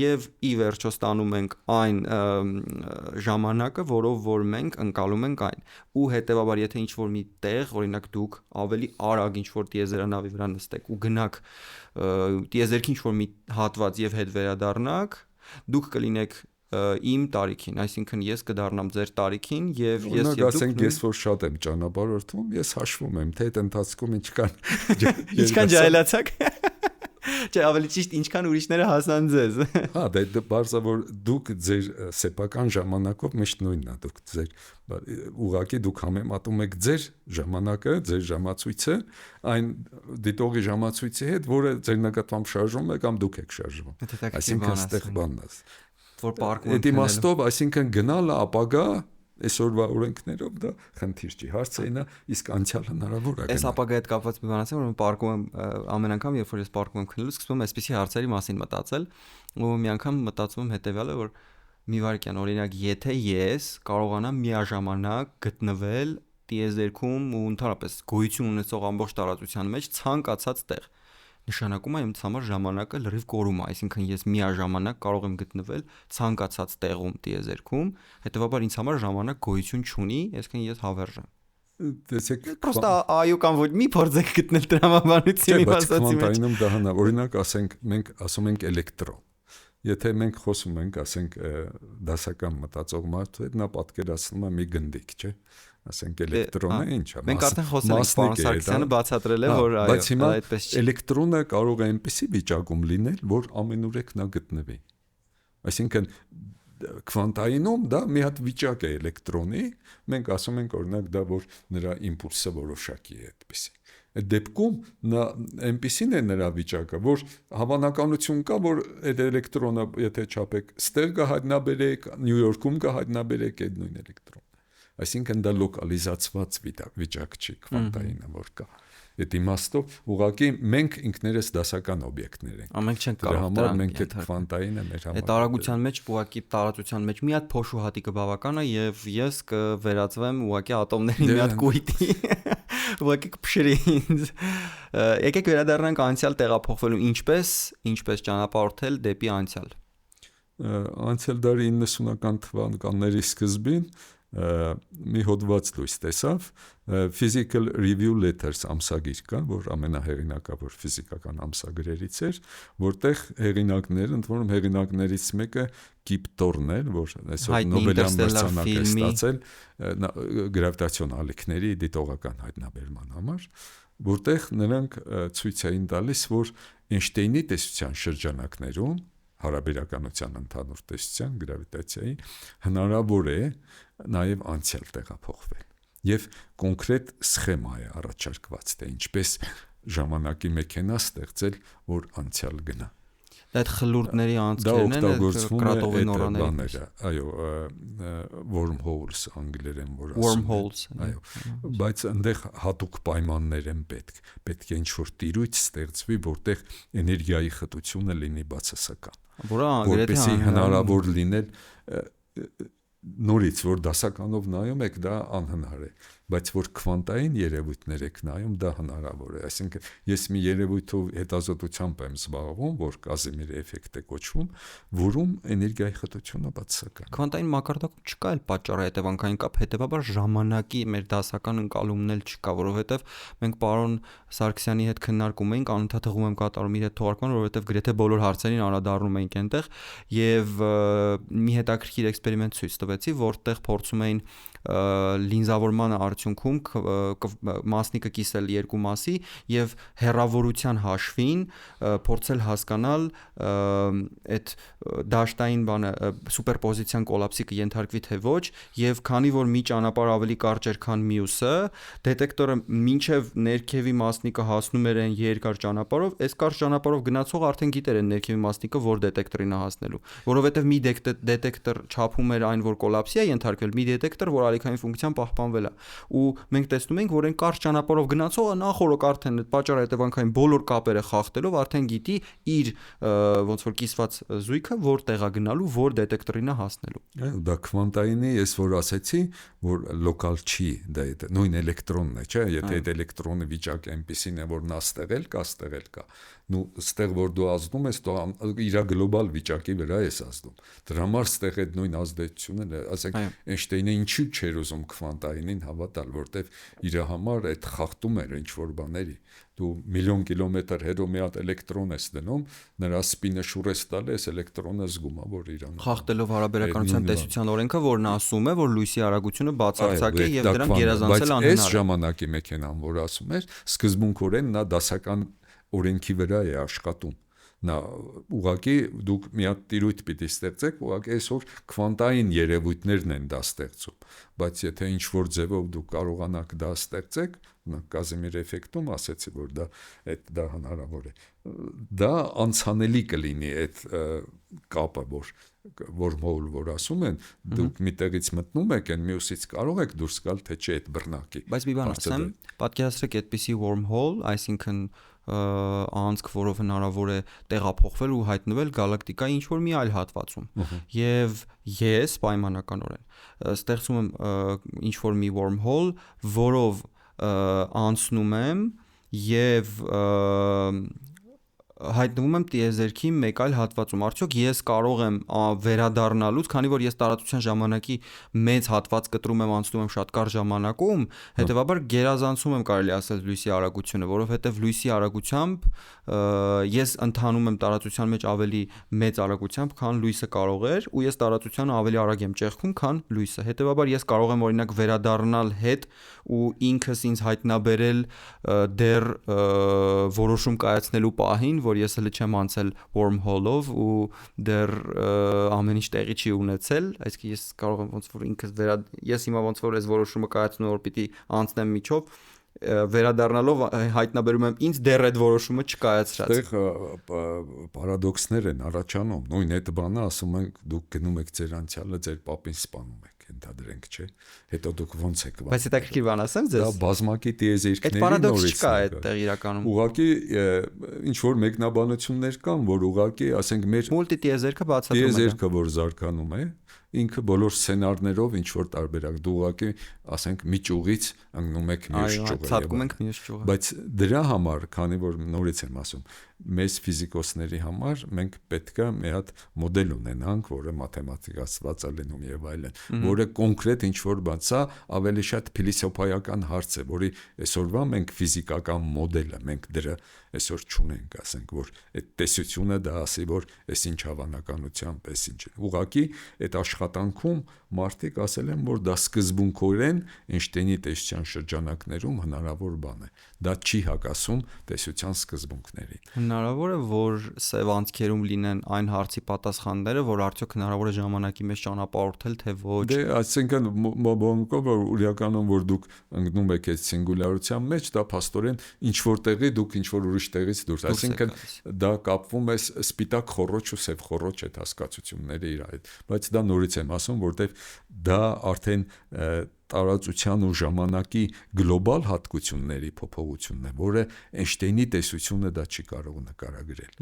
եւ ի վերջո ստանում ենք այն ժամանակը, որով որ մենք ընկալում ենք այն։ Ու հետեւաբար եթե ինչ որ մի տեղ, օրինակ դուք ավելի արագ ինչ որ տիեզերանավի վրա նստեք ու գնաք տիեզերքի ինչ որ մի հատված եւ հետ վերադառնաք, դուք կլինեք իմ տարիքին, այսինքն ես կդառնամ ձեր տարիքին եւ ես եւ դուք ասենք ես որ շատ եմ ճանապարհորդում, ես հաշվում եմ, թե այդ ընթացքում ինչքան ջահելացաք։ Չէ, ավելի ճիշտ ինչքան ուրիշները հասան ձեզ։ Հա, դա բարձր որ դուք ձեր սեփական ժամանակով միշտ նույնն է, դուք ձեր ուղղակի դուք համեմատում եք ձեր ժամանակը, ձեր ժամացույցը այն դիտողի ժամացույցի հետ, որը ձեր նկատմամբ շարժվում է կամ դուք եք շարժվում։ Այսինքն այստեղ բանն է։ Որ պարկում եք։ Դա իմաստով, այսինքն գնալը ապագա այսօրվա օրենքներով դա խնդիր չի, հարցը այնա, իսկ անցյալ հնարավոր է։ Այս ապագայի հետ կապված մի բան ասեմ, որ պարկում եմ ամեն անգամ, երբ որ ես պարկում եմ քնելու, սկսում եմ այսպիսի հարցերի մասին մտածել, ու մի անգամ մտածում եմ հետեւյալը, որ մի վարքյան օրինակ, եթե ես կարողանամ միաժամանակ գտնվել տիեզերքում ու ընդհանրապես գոյություն ունեցող ամբողջ տարածության մեջ ցանկացած տեղ, նշանակում է ինձ համար ժամանակը լրիվ կորում է, այսինքն ես միաժամանակ կարող եմ գտնվել ցանկացած տեղում տիեզերքում, հետեւաբար ինձ համար ժամանակ գոյություն չունի, այսինքն ես հավերժ եմ։ Տեսեք, պրոստա այո կամ ոչ, մի փորձեք գտնել տրամաբանությունի մասացի մեջ։ Քվանտայինում դա հնա, օրինակ ասենք մենք ասում ենք էլեկտրոն։ Եթե մենք խոսում ենք, ասենք դասական մտածող մարդու հետ, նա պատկերացնում է մի գնդիկ, չէ՞։ Ասենք էլեկտրոնը ինչ է։ Մենք արդեն խոսել ենք, պարոն Սարգսյանը բացատրել է, որ այո, այդպես չի։ Էլեկտրոնը կարող է այնպիսի վիճակում լինել, որ ամենուրեք նա գտնվի։ Այսինքն քվանտայինում դա մի հատ վիճակ է էլեկտրոնի, մենք ասում ենք օրինակ դա որ նրա իմպուլսը որոշակի է այդպիսի։ Այդ դեպքում նա այնպիսին է նրա վիճակը, որ հավանականություն կա, որ այդ էլեկտրոնը եթե չափեք, ստեղ կհայտնաբերեք, Նյու Յորքում կհայտնաբերեք այդ նույն էլեկտրոնը։ Այսինքն դա լոկալիզացված վիճակ չի, քվանտայինը որ կա։ Այդ իմաստով ուղղակի մենք ինքներս դասական օբյեկտներ ենք։ Մենք չենք կարող դրանք մենք այդ քվանտայինը մեր համար։ Այդ արագության մեջ ուղղակի տարածության մեջ մի հատ փոշու հատիկը բավական է եւ ես կվերածվեմ ուղղակի ատոմների մի հատ կույտի։ Ուղղակի կփշրի ինձ։ Եկեք վերադառնանք անցյալ տեղափոխվելու ինչպես ճանապարհորդել դեպի անցյալ։ Անցյալ դարի 90-ական թվականների սկզբին մի հոդված լույս տեսավ Physical Review Letters ամսագիր կա, որ ամենահեղինակավոր ֆիզիկական ամսագրերից էր, որտեղ հեղինակները, ընդ որում հեղինակներից մեկը Կիպ Թորն էր, որ այսօր Նոբելյան մրցանակ է ստացել գրավիտացիոն ալիքների դիտողական հայտնաբերման համար, որտեղ նրանք ցույց էին տալիս, որ Էյնշտեյնի տեսության շրջանակներում հարաբերականության ընդհանուր տեսության գրավիտացիայի, հնարավոր է նաև անցյալ տեղափոխվել։ Եվ կոնկրետ սխեմա է առաջարկված, թե ինչպես ժամանակի մեքենա ստեղծել, որ անցյալ գնա։ Այդ խլուրդների անցքերն են, կրատովի նորաները։ Այո, wormholes անգլերեն որ ասում են։ Wormholes։ Այո, բայց այնտեղ հատուկ պայմաններ են պետք։ Պետք է ինչ-որ տիրույթ ստեղծվի, որտեղ էներգիայի խտությունը լինի բացասական։ Որպեսզի հնարավոր լինել նորից որ դասականով նայում եք, դա անհնար է, բայց որ քվանտային երևույթներ եք նայում, դա հնարավոր է։ Այսինքն ես մի երևույթով հետազոտությամբ եմ զբաղվում, որ Կազիմիր էֆեկտ է կոչվում, որում էներգիայի խտությունը բացասական։ Քվանտային մակարդակում չկա այլ պատճառահետևանքային կապ, հետևաբար ժամանակի մեր դասական ընկալումն էլ չկա, որովհետև մենք պարոն Սարգսյանի հետ քննարկում էինք, անընդհատ հղում եմ կատարում իր հետ թողարկման, որովհետև գրեթե բոլոր հարցերին անդրադառնում էինք այնտեղ եւ մի հետաքրքիր էքսպերիմենտ ցույց տվեցի, որտեղ փորձում էին լինզավորման արդյունքում մասնիկը կիսել երկու մասի եւ հեռավորության հաշվին փորձել հասկանալ այդ դաշտային բանը սուպերպոզիցիան կոլապսի կենթարկվի թե ոչ եւ քանի որ մի ճանապարհ ավելի կարճ էր քան մյուսը դետեկտորը մինչեւ ներքևի մասնիկը հասնում էր այն երկար ճանապարհով այս կարճ ճանապարհով գնացող արդեն գիտեր այն ներքևի մասնիկը որ դետեկտորին է հասնելու որովհետեւ մի դետեկտոր չափում էր այն որ կոլապսի է ենթարկվել մի դետեկտոր որ ալիքային ֆունկցիան պահպանվել է ու մենք տեսնում ենք որ այն կարճ ճանապարհով գնացողը նախորդ արդեն այդ պատճառահետևանքային բոլոր կապերը խախտելով արդեն գիտի իր ոնց որ կիսված զույգը որտեղ է գնալու որ դետեկտորին է հասնելու դա քվանտայինի ես որ ասեցի որ լոկալ չի դա նույն էլեկտրոնն է չէ եթե այդ էլեկտրոնի վիճակը այնպեսին է որ նա ստեղել կա նու ստեղ որ դու ազդում ես դու իր գլոբալ վիճակի վրա ես ազդում դրա համար ստեղ այդ նույն ազդեցությունը ասենք Էյնշտեյնը ինչու չէր ուզում քվանտայինին հավատալ որտեվ իր համար այդ խախտում էր ինչ որ բաների դու միլիոն կիլոմետր հետո մի հատ էլեկտրոն ես դնում նրա սպինը շուռ ես տալի այս էլեկտրոնը զգում է որ իրան խախտելով հարաբերականության տեսության օրենքը որն ասում է որ լույսի արագությունը բացարձակ է եւ դրան գերազանցել անհնար է այս ժամանակի մեքենան որ ասում էր սկզբունքորեն նա դասական օրենքի վրա է աշխատում նա ուղղակի դուք մի հատ տիրույթ պիտի ստեղծեք ուղղակի այսօր քվանտային երևույթներն են դա ստեղծում բայց եթե ինչ որ ձևով դուք կարողանաք դա ստեղծեք Կազիմիր էֆեկտում ասեցի որ դա հնարավոր է դա անցանելի կլինի այդ կապը որ մոլ որ ասում են դուք մի տեղից մտնում եք այն մյուսից կարող եք դուրս գալ թե չէ այդ բռնակի բայց մի բան ասեմ պատկերացրեք այդպիսի wormhole այսինքն անցք, որով հնարավոր է տեղափոխվել ու հայտնվել գալակտիկայի ինչ-որ մի այլ հատվածում։ Եվ ես պայմանականորեն ստեղծում եմ ինչ-որ մի wormhole, որով անցնում եմ եւ հայտնվում եմ տիեզերքի մեկ այլ հատվածում։ Արդյոք ես կարող եմ վերադառնալուց, քանի որ ես տարածության ժամանակի մեծ հատված կտրում եմ, անցնում եմ շատ կարճ ժամանակում, հետեւաբար գերազանցում եմ կարելի ասել լույսի արագությունը, որովհետև լույսի արագությամբ ես ընթանում եմ տարածության մեջ ավելի մեծ արագությամբ, քան լույսը կարող էր, ու ես տարածությանը ավելի արագ եմ ճեղքում, քան լույսը։ Հետեւաբար ես կարող եմ օրինակ վերադառնալ հետ ու ինքս ինձ հայտնաբերել դեռ որոշում կայացնելու պահին, որ ես հələ չեմ անցել wormhole-ով ու դեռ ամեն ինչ տեղի չի ունեցել, այսինքն ես կարող եմ ոնց որ ինքս ես հիմա ոնց որ այս որոշումը կայացնում որ պիտի անցնեմ միջով վերադառնալով հայտնաբերում եմ ինձ դեռ այդ որոշումը չկայացրած։ Այդտեղ պարադոքսներ են առաջանում։ Նույն այդ բանը ասում են դուք գնում եք ձեր անցյալը ձեր պապին սպանում եք, ընդհանրենք, չէ։ Հետո դուք ոնց եք վարվում։ Բայց հետաքրքիր բան ասեմ ձեզ։ Դա բազմակի տիեզերքների նորից։ Այդ պարադոքս չկա այդտեղ իրականում։ Ուղղակի ինչ որ մեկնաբանություններ կան, որ ուղղակի, ասենք, մեր մուլտիտիեզերքը բացատրում է։ Տիեզերքը որ զարգանում է, ինքը բոլոր սցենարներով ինչ որ տարբերակ դու ուղղակի ասենք մի ճյուղից ընկնում եք մյուս ճյուղը ցատկում ենք մյուս ճյուղը բայց դրա համար քանի որ նորից եմ ասում մեզ ֆիզիկոսների համար մենք պետք է մի հատ մոդել ունենանք որը մաթեմատիկացված է լինում եւ այլն որը կոնկրետ ինչ որ բան սա ավելի շատ փիլիսոփայական հարց է որի այսօրվա մենք ֆիզիկական մոդելը մենք դրա այսօր չունենք ասենք որ այդ տեսությունը դա ասի որ այս ինչ հավանականությամբ այս ինչ ուղղակի այդ աշխատանքում մարդիկ ասել են որ դա սկզբունքորեն Էյնշտեյնի տեսության շրջանակներում հնարավոր բան է դա չի հակասում տեսության սկզբունքներին Հնարավոր է, որ սև անցքերում լինեն այն հարցի պատասխանները, որ արդյոք հնարավոր է ժամանակի մեջ ճանապարհորդել, թե ոչ։ Դե, այսինքն մոբոնկով իրականում որ դուք ընկնում եք այդ սինգուլյարության մեջ, դա փաստորեն ինչ որ տեղի դուք ինչ որ ուրիշ տեղից դուրս, այսինքն դա կապվում է սպիտակ խոռոչ ու սև խոռոչ այդ հասկացությունները իր հետ, բայց դա նորից եմ ասում, որտեվ դա արդեն տարածության ու ժամանակի գլոբալ հատկությունների փոփոխությունն է, որը Էյնշտեյնի տեսությունը դա չի կարող նկարագրել։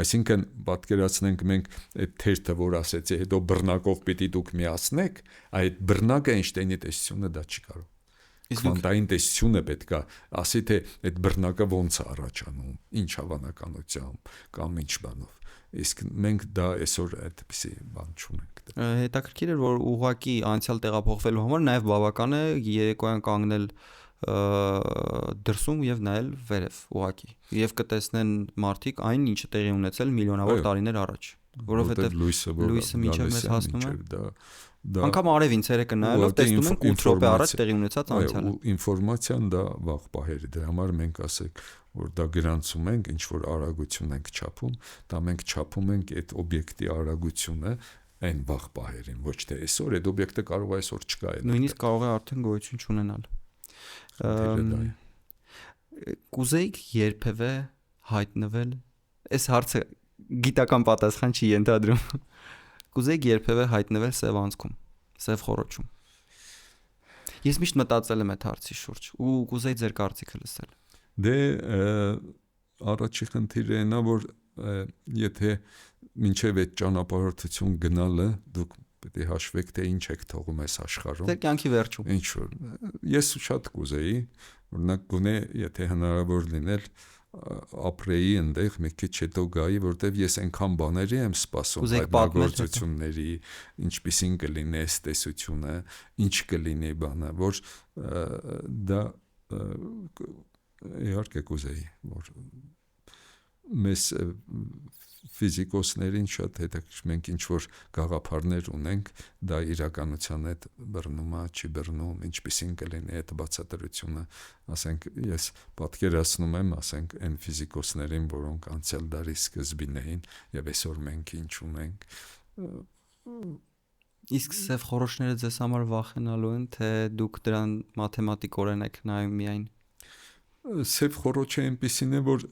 Այսինքն պատկերացնենք մենք այդ թերթը, որ ասեցի, հետո բռնակով պիտի դուք միացնեք, այդ բռնակը Էյնշտեյնի տեսությունը դա չի կարող։ Քվանտային տեսությունը պետք է ասի, թե այդ բռնակը ոնց է առաջանում, ինչ հավանականությամբ կամ ինչ բանով։ Իսկ մենք դա այսօր այդպիսի բան չունենք։ Հետաքրքիր է, որ ուղղակի անցյալ տեղափոխվելու համար նաև բավական է երեկոյան կանգնել դրսում եւ նայել վերև ուղղակի եւ կտեսնեն մարդիկ այն, ինչը տեղի ունեցել միլիոնավոր տարիներ առաջ, որովհետեւ լույսը մինչեւ մեզ հասնում է։ Անկամ արևին ցերեկը նայելով տեսնում ենք 8 րոպե առաջ տեղի ունեցած անցյալը։ Ինֆորմացիան դա վաղ պահեր է, դրա համար մենք ասենք, որ դա գրանցում ենք, ինչ որ արագություն ենք չափում, դա մենք չափում ենք այդ օբյեկտի արագությունը այն վաղ պահերին, ոչ թե այսօր, այդ օբյեկտը կարող է այսօր չկա։ Նույնիսկ կարող է արդեն գոյություն չունենալ։ Կուզեիք երբևէ հայտնվել, այս հարցը գիտական պատասխան չի ենթադրում։ Կուզեիք երբևէ հայտնվել սև անցքում, սև խոռոչում։ Ես միշտ մտածել եմ այդ հարցի շուրջ ու կուզեի ձեր կարծիքը լսել։ Դե առաջի խնդիրը նա որ եթե մինչև այդ ճանապարհորդություն գնալը դուք պետք է հաշվեք թե ինչ եք թողում այս աշխարհում։ Ձեր կյանքի վերջում։ Ինչ որ ես շատ կուզեի, օրինակ գոնե եթե հնարավոր լինել ապրեի այնտեղ մի քիչ հետո գայի, որտեվ ես այնքան բաների եմ սպասում հայտնագործությունների, ինչպիսին կլինի այս տեսությունը, ինչ կլինի բանը, որ դա իհարկե կուզեի, որ մեզ ֆիզիկոսներին շատ հետաքրքիր մենք ինչ որ գաղափարներ ունենք, դա իրականության հետ բռնում է, չի բռնում, ինչպիսին կլինի այդ բացատրությունը, ասենք ես պատկերացնում եմ, ասենք այն ֆիզիկոսներին, որոնք անցյալ դարի սկզբին էին եւ այսօր մենք ինչ ունենք։ Իսկ սև խոռոչները ձեզ համար վախենալու են, թե դուք դրան մաթեմատիկորեն եք նայում միայն։ Սև խոռոչը այնպեսին է, որ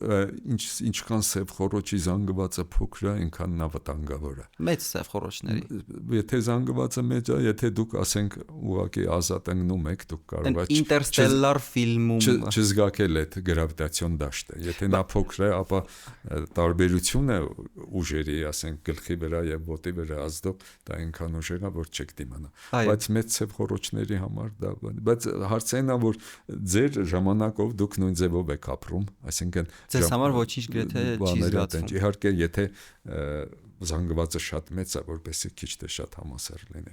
ինչքան սև խոռոչի զանգվածը փոքր է, այնքան նա վտանգավոր է։ Մեծ սև խոռոչների։ Եթե զանգվածը մեծ է, եթե դուք ասենք ուղղակի ազատ ընկնում եք, դուք կարող եք Ինտերստելլար ֆիլմում չզգակել այդ գրավիտացիոն դաշտը։ Եթե նա փոքր է, ապա տարբերությունը ուժերի, ասենք գլխի վրա եւ ոտի վրա ազդող դա այնքան ուժեղ է, որ չեք դիմանա։ Բայց մեծ սև խոռոչների համար դա, բայց հարցն է, որ ձեր ժամանակով դուք նույն ձևով եք ապրում, այսինքն ձեզ համար ոչինչ գրեթե չի զգացվում։ Իհարկե, եթե զանգվածը շատ մեծ է, որպեսզի քիչ թե շատ համասեռ լինի։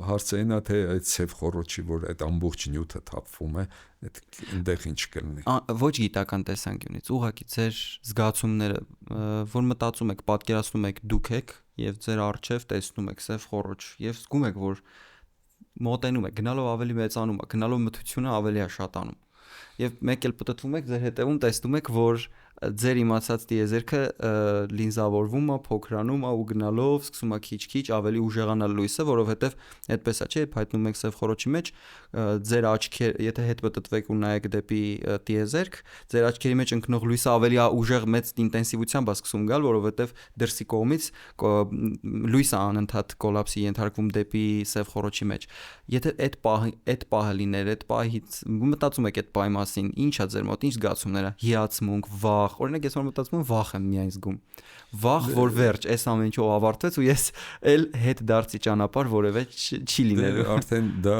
Հարցը այն է, թե այդ սև խոռոչի, որ այդ ամբողջ նյութը թափվում է, այդ այնտեղ ինչ կլինի։ Ոչ գիտական տեսանկյունից, ուղղակի ձեր զգացումները, որ մտածում եք, պատկերացնում եք դուք եք եւ ձեր առջև տեսնում եք սև խոռոչ եւ զգում եք, որ մոտենում եք, գնալով ավելի մեծանում է, գնալով մթությունը ավելի է շատանում։ Եվ մեկ էլ պտտվում եք ձեր հետևում տեսնում եք, որ ձեր իմացած տիեզերքը լինզավորվում է, փոքրանում է ու գնալով սկսում է քիչ-քիչ ավելի ուժեղանալ լույսը, որովհետև այդպես է, չէ՞, հայտնում եք սև խոռոչի մեջ, ձեր աչքերը, եթե հետ պտտվեք ու նայեք դեպի տիեզերք, ձեր աչքերի մեջ ընկնող լույսը ավելի ուժեղ մեծ ինտենսիվությամբ է սկսում գալ, որովհետև դրսի կողմից լույսը անընդհատ կոլապսի ենթարկվում դեպի սև խոռոչի մեջ։ Եթե այդ պահը լիներ, այդ պահից մտածում եք այդ պահի մասին, ի՞նչ է ձեր մոտ, ինչ զգացումներ է, հիացմունք, վախ, օրինակ ես որ մտածում եմ վախ եմ միայն զգում։ Վախ, որ վերջ, այս ամեն ինչը ավարտվեց ու ես էլ հետ դարձի ճանապարհ որևէ չի լինելու։ Արդեն դա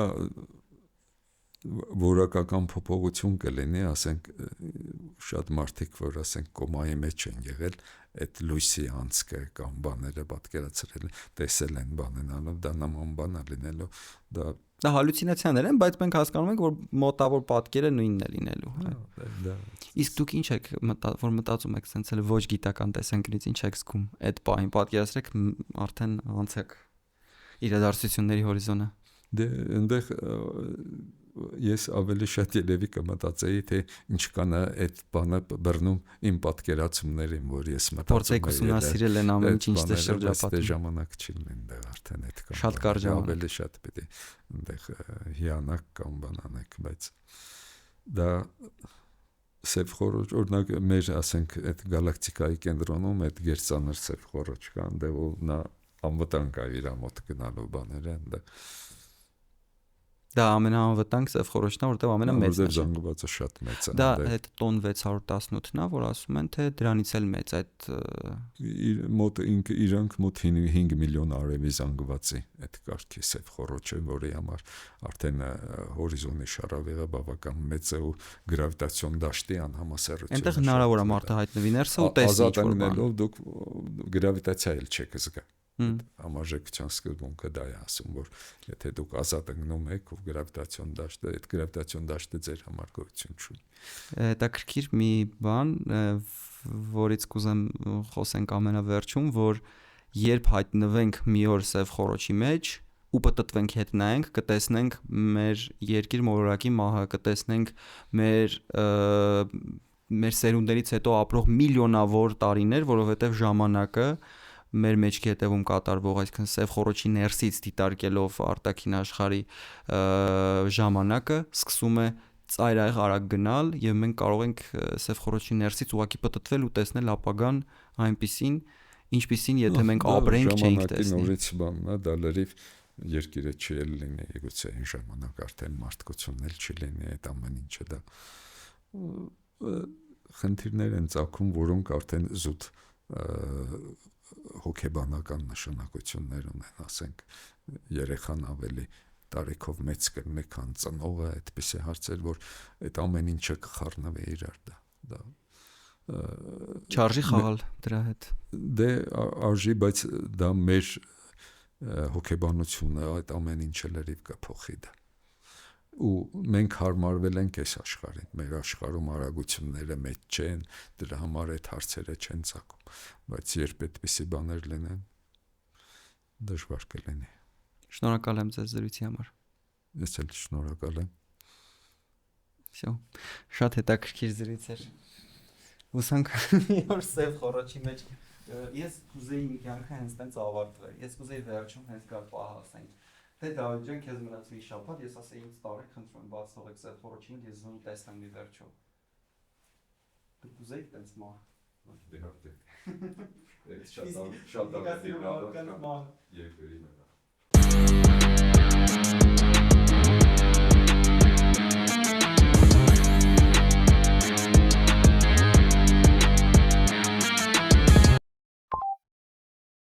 որակական փոփոխություն կլինի, ասենք շատ մարդիկ, որ ասենք կոմայի մեջ են եղել, այդ լույսի անցքը կամ բաները պատկերացրել, տեսել են բանենալով, դա նման բան է լինելու, դա հալյուցինացիաներ են, բայց մենք հասկանում ենք, որ մոտավոր պատկերը նույնն է լինելու։ Իսկ դուք ինչ եք որ մտածում եք, սենց էլ ոչ գիտական տեսանկյունից ինչ եք զգում այդ պահին, պատկերացրեք արդեն անցեք իրադարձությունների հորիզոնը։ Դե այնտեղ ես ավելի շատ երևի կմտածեի, թե ինչ կանա այդ բանը բռնում իմ պատկերացումներին, որ ես մտածում եմ։ Փորձեք ուսումնասիրել են ամեն ինչ ինչ շրջապատում։ Ժամանակ չի լինի արդեն այդ կամ։ Շատ կարճ ժամանակ։ Ավելի շատ պիտի այնտեղ հիանակ կամ բան անեք, բայց դա սև խորոջ, օրինակ մեր ասենք այդ գալակտիկայի կենտրոնում այդ գերծանր սև խորոջ կա, այնտեղ նա անվտանգ է իր մոտ գնալու բաները, այնտեղ դա ամենաանվտանգ սև խորոջն է, որտեղ ամենամեծն է։ Զանգվածը շատ մեծ է։ Դա այդ տոն 618-ն է, որ ասում են, թե դրանից էլ մեծ այդ մոտ իրանք մոտ 5 միլիոն արևի զանգվածի այդ կարգի սև խորոջը, որի համար արդեն հորիզոնի շարավեղը բավական մեծ է ու գրավիտացիոն դաշտի անհամասարությունը։ Այնտեղ հնարավոր է մարդը հայտնվի ներսը ու տեսնի ազատ լինելով դուք գրավիտացիա էլ չեք զգա։ Համաժեքության սկզբունքը դա է ասում, որ եթե դուք ազատ ընկնում եք ու գրավիտացիոն դաշտը, այդ գրավիտացիոն դաշտը ձեր համար գոյություն չունի։ Հետաքրքիր մի բան, որից կուզեմ խոսենք ամենավերջում, որ երբ հայտնվենք մի օր սև խորոջի մեջ ու պտտվենք հետ նայենք, կտեսնենք մեր երկիր մոլորակի մահը, կտեսնենք մեր սերունդներից հետո ապրող միլիոնավոր տարիներ, որովհետև ժամանակը մեր մեջքի հետևում կատարվող, այսինքն սև խորոջի ներսից դիտարկելով արտաքին աշխարհի ժամանակը սկսում է ծայրահեղ արագ գնալ եւ մենք կարող ենք սև խորոջի ներսից ուղղակի պտտվել ու տեսնել ապագան այնպիսին, ինչպիսին եթե մենք ապրենք չէինք տեսնի։ Նորից բանն է, դա լրիվ երկիրը չի լինի, գուցե այն ժամանակ արդեն մարդկությունն էլ չի լինի, այդ ամեն ինչը դա խնդիրներ են ծագում, որոնք արդեն զուտ հոգեբանական նշանակություններ ունեն, ասենք երեխան ավելի տարիքով մեծ կլինի, քան ծնողը, այդպիսի հարցեր, որ այդ ամեն ինչը կխառնվի իրար դա չարժի խաղալ դրա հետ։ Դե արժի, բայց դա մեր հոգեբանությունը այդ ամեն ինչը լրիվ կփոխի դա։ Ու մենք հարմարվել ենք այս աշխարհին, մեր աշխարհում արագությունները մեծ չեն, դրա համար այդ հարցերը չեն ցակում, բայց երբ այդպիսի բաներ լինեն, դժվար կլինի։ Շնորհակալ եմ ձեզ զրույցի համար։ Ես էլ շնորհակալ եմ։ Всё, շատ հետաքրքիր զրույց էր։ Ուսանք մի օր սև խորոջի մեջ ես կուզեի մի կյանքը հենց տենց ավարտվեր։ Ես կուզեի վերջում հենց գալ պահ ասենք։ Թե Դավիթ ջան, քեզ մնաց մի շաբաթ, ես ասեի ինձ տարեք, խնդրում եմ բաց թողեք սև խորոջին, ես զում տեսնեմ մի վերջո։ Դուք կուզեիք տենց մահ։ Դե շատ շատ շատ Երկրի մնա։